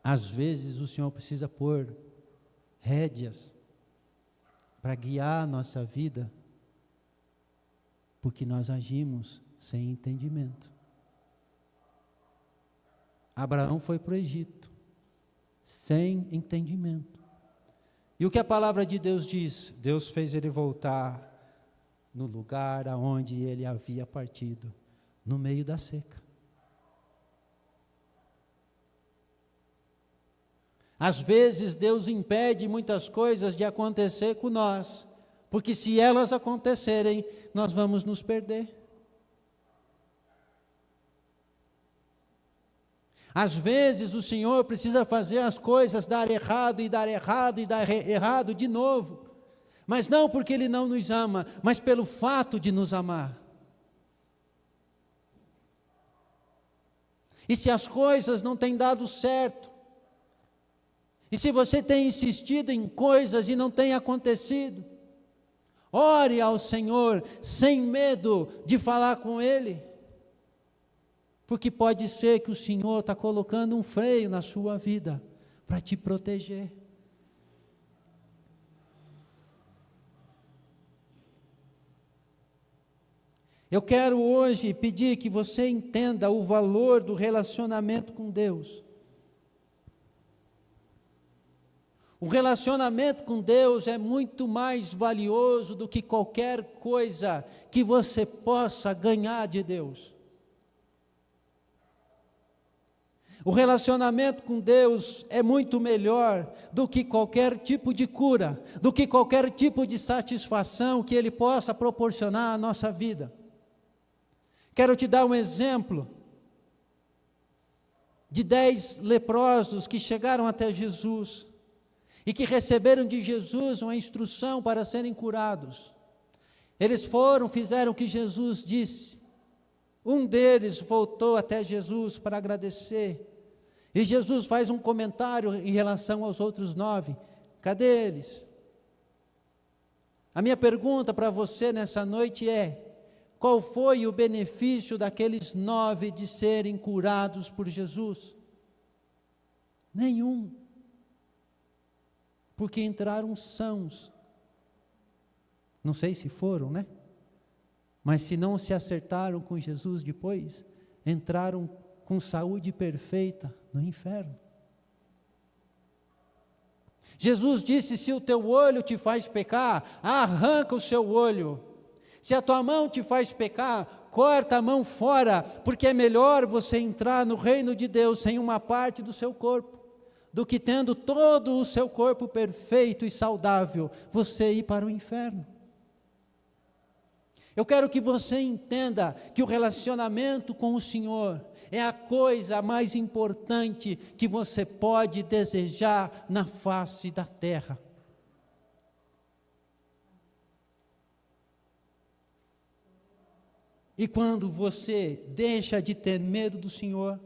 Às vezes o Senhor precisa pôr rédeas para guiar a nossa vida, porque nós agimos sem entendimento. Abraão foi para o Egito, sem entendimento. E o que a palavra de Deus diz? Deus fez ele voltar no lugar aonde ele havia partido, no meio da seca. Às vezes Deus impede muitas coisas de acontecer com nós, porque se elas acontecerem, nós vamos nos perder. Às vezes o Senhor precisa fazer as coisas dar errado, e dar errado, e dar errado de novo. Mas não porque Ele não nos ama, mas pelo fato de nos amar. E se as coisas não têm dado certo, E se você tem insistido em coisas e não tem acontecido, ore ao Senhor sem medo de falar com Ele, porque pode ser que o Senhor está colocando um freio na sua vida para te proteger. Eu quero hoje pedir que você entenda o valor do relacionamento com Deus. O relacionamento com Deus é muito mais valioso do que qualquer coisa que você possa ganhar de Deus. O relacionamento com Deus é muito melhor do que qualquer tipo de cura, do que qualquer tipo de satisfação que Ele possa proporcionar à nossa vida. Quero te dar um exemplo de 10 leprosos que chegaram até Jesus e que receberam de Jesus uma instrução para serem curados. Eles foram, fizeram o que Jesus disse. Um deles voltou até Jesus para agradecer. E Jesus faz um comentário em relação aos outros 9. Cadê eles? A minha pergunta para você nessa noite é: qual foi o benefício daqueles 9 de serem curados por Jesus? Nenhum. Porque entraram sãos. Não sei se foram, né? Mas se não se acertaram com Jesus depois, entraram com saúde perfeita no inferno. Jesus disse: se o teu olho te faz pecar, arranca o seu olho. Se a tua mão te faz pecar, corta a mão fora, porque é melhor você entrar no reino de Deus sem uma parte do seu corpo, do que tendo todo o seu corpo perfeito e saudável, você ir para o inferno. Eu quero que você entenda que o relacionamento com o Senhor é a coisa mais importante que você pode desejar na face da terra. E quando você deixa de ter medo do Senhor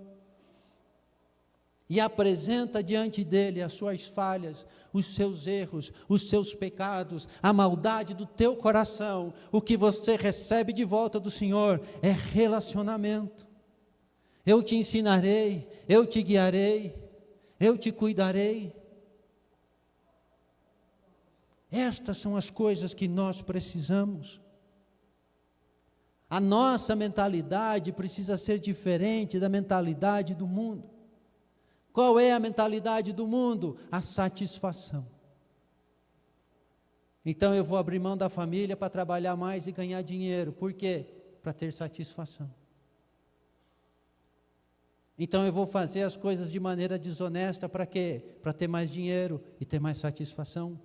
e apresenta diante dele as suas falhas, os seus erros, os seus pecados, a maldade do teu coração, o que você recebe de volta do Senhor é relacionamento. Eu te ensinarei, eu te guiarei, eu te cuidarei. Estas são as coisas que nós precisamos. A nossa mentalidade precisa ser diferente da mentalidade do mundo. Qual é a mentalidade do mundo? A satisfação. Então eu vou abrir mão da família para trabalhar mais e ganhar dinheiro. Por quê? Para ter satisfação. Então eu vou fazer as coisas de maneira desonesta para quê? Para ter mais dinheiro e ter mais satisfação.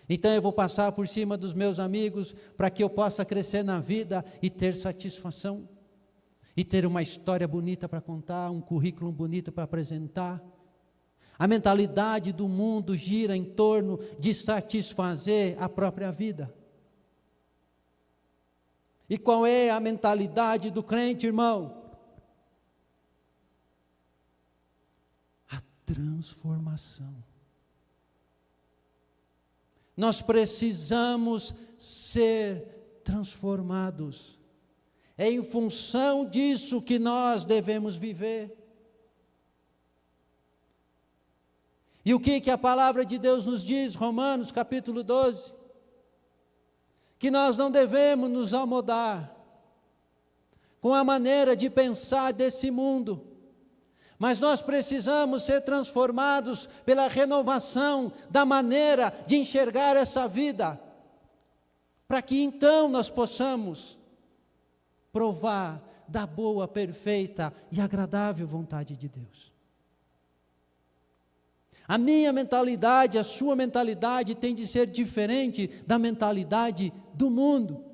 Então eu vou passar por cima dos meus amigos para que eu possa crescer na vida e ter satisfação. E ter uma história bonita para contar, um currículo bonito para apresentar. A mentalidade do mundo gira em torno de satisfazer a própria vida. E qual é a mentalidade do crente, irmão? A transformação. Nós precisamos ser transformados. É em função disso que nós devemos viver. E o que a palavra de Deus nos diz, Romanos capítulo 12? Que nós não devemos nos amodar com a maneira de pensar desse mundo, mas nós precisamos ser transformados pela renovação da maneira de enxergar essa vida, para que então nós possamos provar da boa, perfeita e agradável vontade de Deus. A minha mentalidade, a sua mentalidade tem de ser diferente da mentalidade do mundo.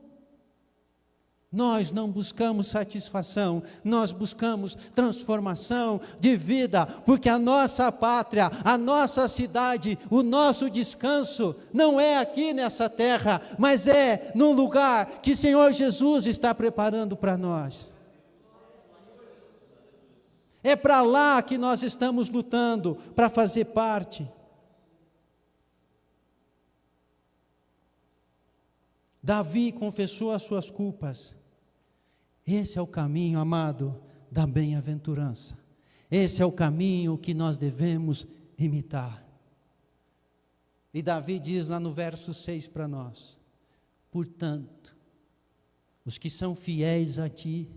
Nós não buscamos satisfação, nós buscamos transformação de vida, porque a nossa pátria, a nossa cidade, o nosso descanso não é aqui nessa terra, mas é no lugar que o Senhor Jesus está preparando para nós. É para lá que nós estamos lutando para fazer parte. Davi confessou as suas culpas. Esse é o caminho, amado, da bem-aventurança. Esse é o caminho que nós devemos imitar. E Davi diz lá no verso 6 para nós: portanto, os que são fiéis a ti,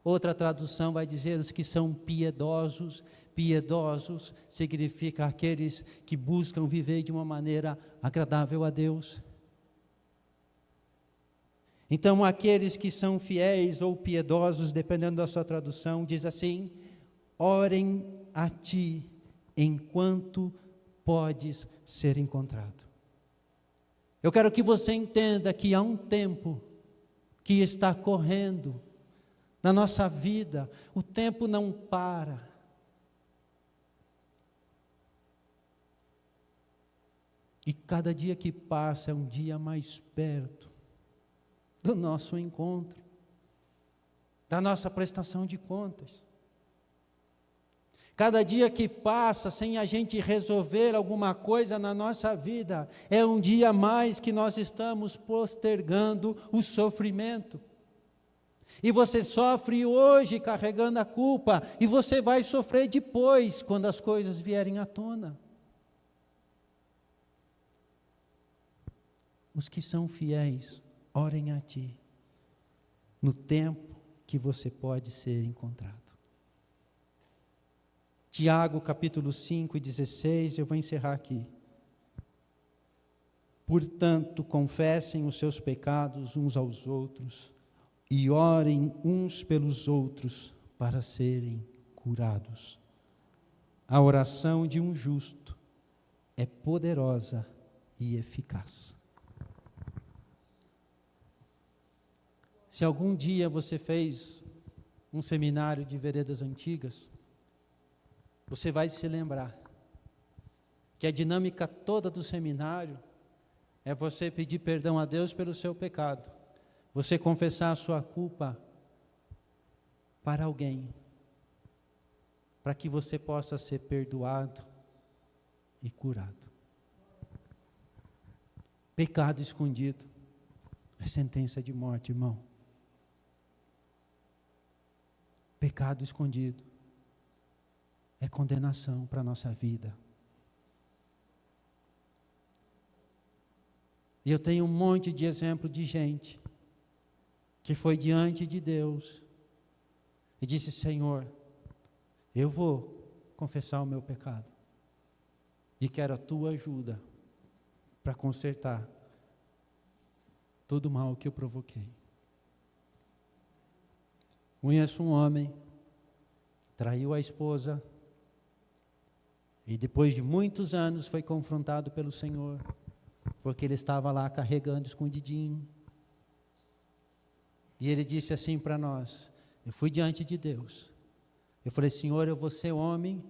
outra tradução vai dizer os que são piedosos. Piedosos significa aqueles que buscam viver de uma maneira agradável a Deus. Então, aqueles que são fiéis ou piedosos, dependendo da sua tradução, diz assim: orem a ti enquanto podes ser encontrado. Eu quero que você entenda que há um tempo que está correndo na nossa vida, o tempo não para. E cada dia que passa é um dia mais perto do nosso encontro, da nossa prestação de contas. Cada dia que passa sem a gente resolver alguma coisa na nossa vida, é um dia a mais que nós estamos postergando o sofrimento. E você sofre hoje carregando a culpa, e você vai sofrer depois, quando as coisas vierem à tona. Os que são fiéis, orem a ti, no tempo que você pode ser encontrado. Tiago capítulo 5 e 16, eu vou encerrar aqui. Portanto, confessem os seus pecados uns aos outros e orem uns pelos outros para serem curados. A oração de um justo é poderosa e eficaz. Se algum dia você fez um seminário de veredas antigas, você vai se lembrar que a dinâmica toda do seminário é você pedir perdão a Deus pelo seu pecado, você confessar a sua culpa para alguém, para que você possa ser perdoado e curado. Pecado escondido é sentença de morte, irmão. Pecado escondido é condenação para a nossa vida. E eu tenho um monte de exemplo de gente que foi diante de Deus e disse: Senhor, eu vou confessar o meu pecado e quero a tua ajuda para consertar todo o mal que eu provoquei. Conheço um homem, traiu a esposa, e depois de muitos anos foi confrontado pelo Senhor, porque ele estava lá carregando escondidinho. E ele disse assim para nós: eu fui diante de Deus, eu falei: Senhor, eu vou ser homem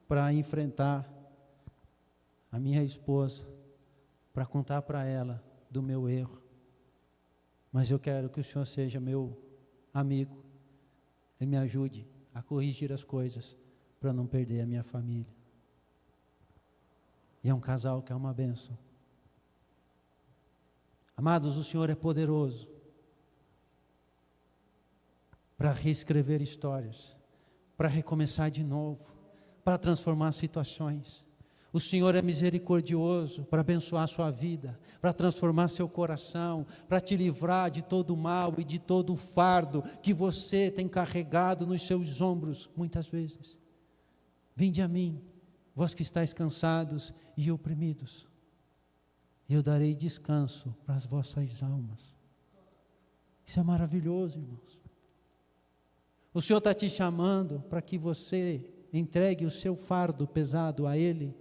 para enfrentar a minha esposa, para contar para ela do meu erro, mas eu quero que o Senhor seja meu amigo e me ajude a corrigir as coisas para não perder a minha família. E é um casal que é uma bênção. Amados, o Senhor é poderoso para reescrever histórias, para recomeçar de novo, para transformar situações. O Senhor é misericordioso para abençoar a sua vida, para transformar seu coração, para te livrar de todo o mal e de todo o fardo que você tem carregado nos seus ombros muitas vezes. Vinde a mim, vós que estáis cansados e oprimidos, e eu darei descanso para as vossas almas. Isso é maravilhoso, irmãos. O Senhor está te chamando para que você entregue o seu fardo pesado a Ele,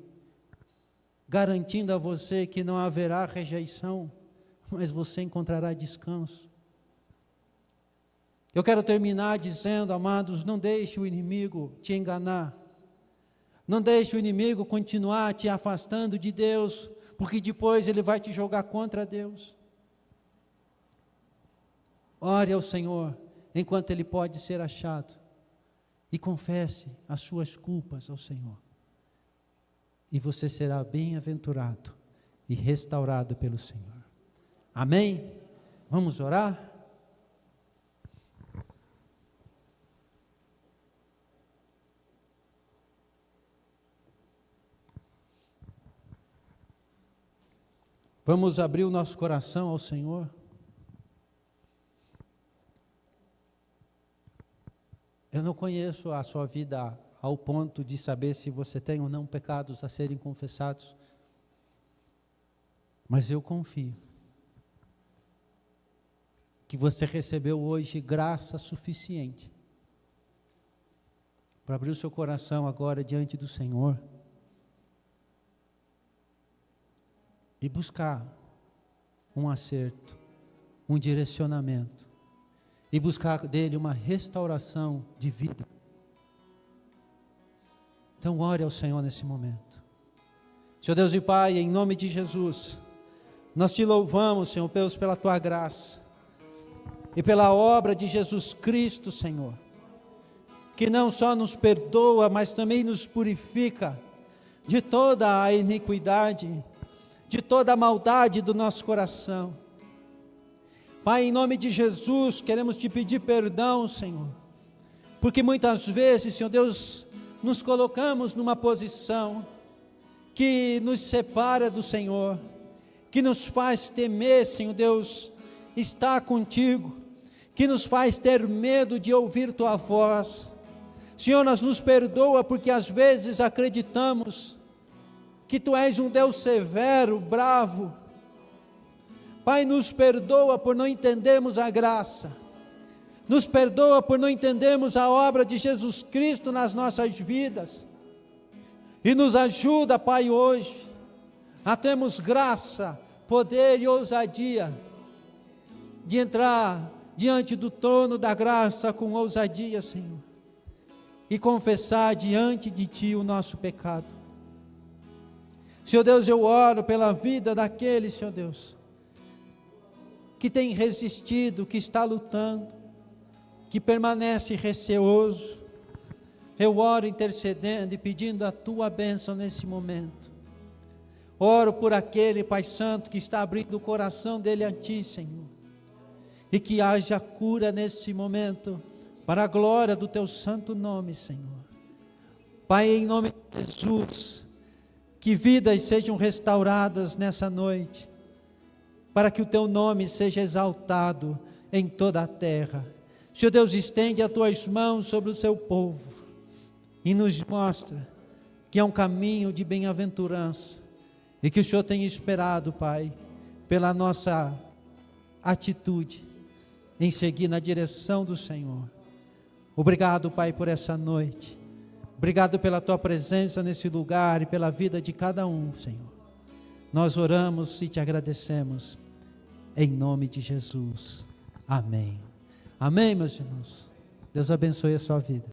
garantindo a você que não haverá rejeição, mas você encontrará descanso. Eu quero terminar dizendo, amados, não deixe o inimigo te enganar. Não deixe o inimigo continuar te afastando de Deus, porque depois ele vai te jogar contra Deus. Ore ao Senhor enquanto ele pode ser achado e confesse as suas culpas ao Senhor. E você será bem-aventurado e restaurado pelo Senhor. Amém? Vamos orar? Vamos abrir o nosso coração ao Senhor. Eu não conheço a sua vida ao ponto de saber se você tem ou não pecados a serem confessados, mas eu confio que você recebeu hoje graça suficiente para abrir o seu coração agora diante do Senhor e buscar um acerto, um direcionamento, e buscar dele uma restauração de vida. Então ore ao Senhor nesse momento. Senhor Deus e Pai, em nome de Jesus, nós te louvamos, Senhor Deus, pela tua graça e pela obra de Jesus Cristo, Senhor, que não só nos perdoa, mas também nos purifica de toda a iniquidade, de toda a maldade do nosso coração. Pai, em nome de Jesus, queremos te pedir perdão, Senhor, porque muitas vezes, Senhor Deus, nos colocamos numa posição que nos separa do Senhor, que nos faz temer, Senhor Deus, estar contigo, que nos faz ter medo de ouvir tua voz. Senhor, nos perdoa porque às vezes acreditamos que tu és um Deus severo, bravo. Pai, nos perdoa por não entendermos a graça, nos perdoa por não entendermos a obra de Jesus Cristo nas nossas vidas, e nos ajuda, Pai, hoje, a termos graça, poder e ousadia, de entrar diante do trono da graça com ousadia, Senhor, e confessar diante de Ti o nosso pecado. Senhor Deus, eu oro pela vida daqueles, Senhor Deus, que tem resistido, que está lutando, que permanece receoso. Eu oro intercedendo e pedindo a tua bênção nesse momento. Oro por aquele, Pai Santo, que está abrindo o coração dele a ti, Senhor, e que haja cura nesse momento, para a glória do teu santo nome, Senhor. Pai, em nome de Jesus, que vidas sejam restauradas nessa noite, para que o teu nome seja exaltado em toda a terra. Senhor Deus, estende as tuas mãos sobre o seu povo e nos mostra que é um caminho de bem-aventurança e que o Senhor tem esperado, Pai, pela nossa atitude em seguir na direção do Senhor. Obrigado, Pai, por essa noite. Obrigado pela tua presença nesse lugar e pela vida de cada um, Senhor. Nós oramos e te agradecemos, em nome de Jesus. Amém. Amém, meus irmãos. Deus abençoe a sua vida.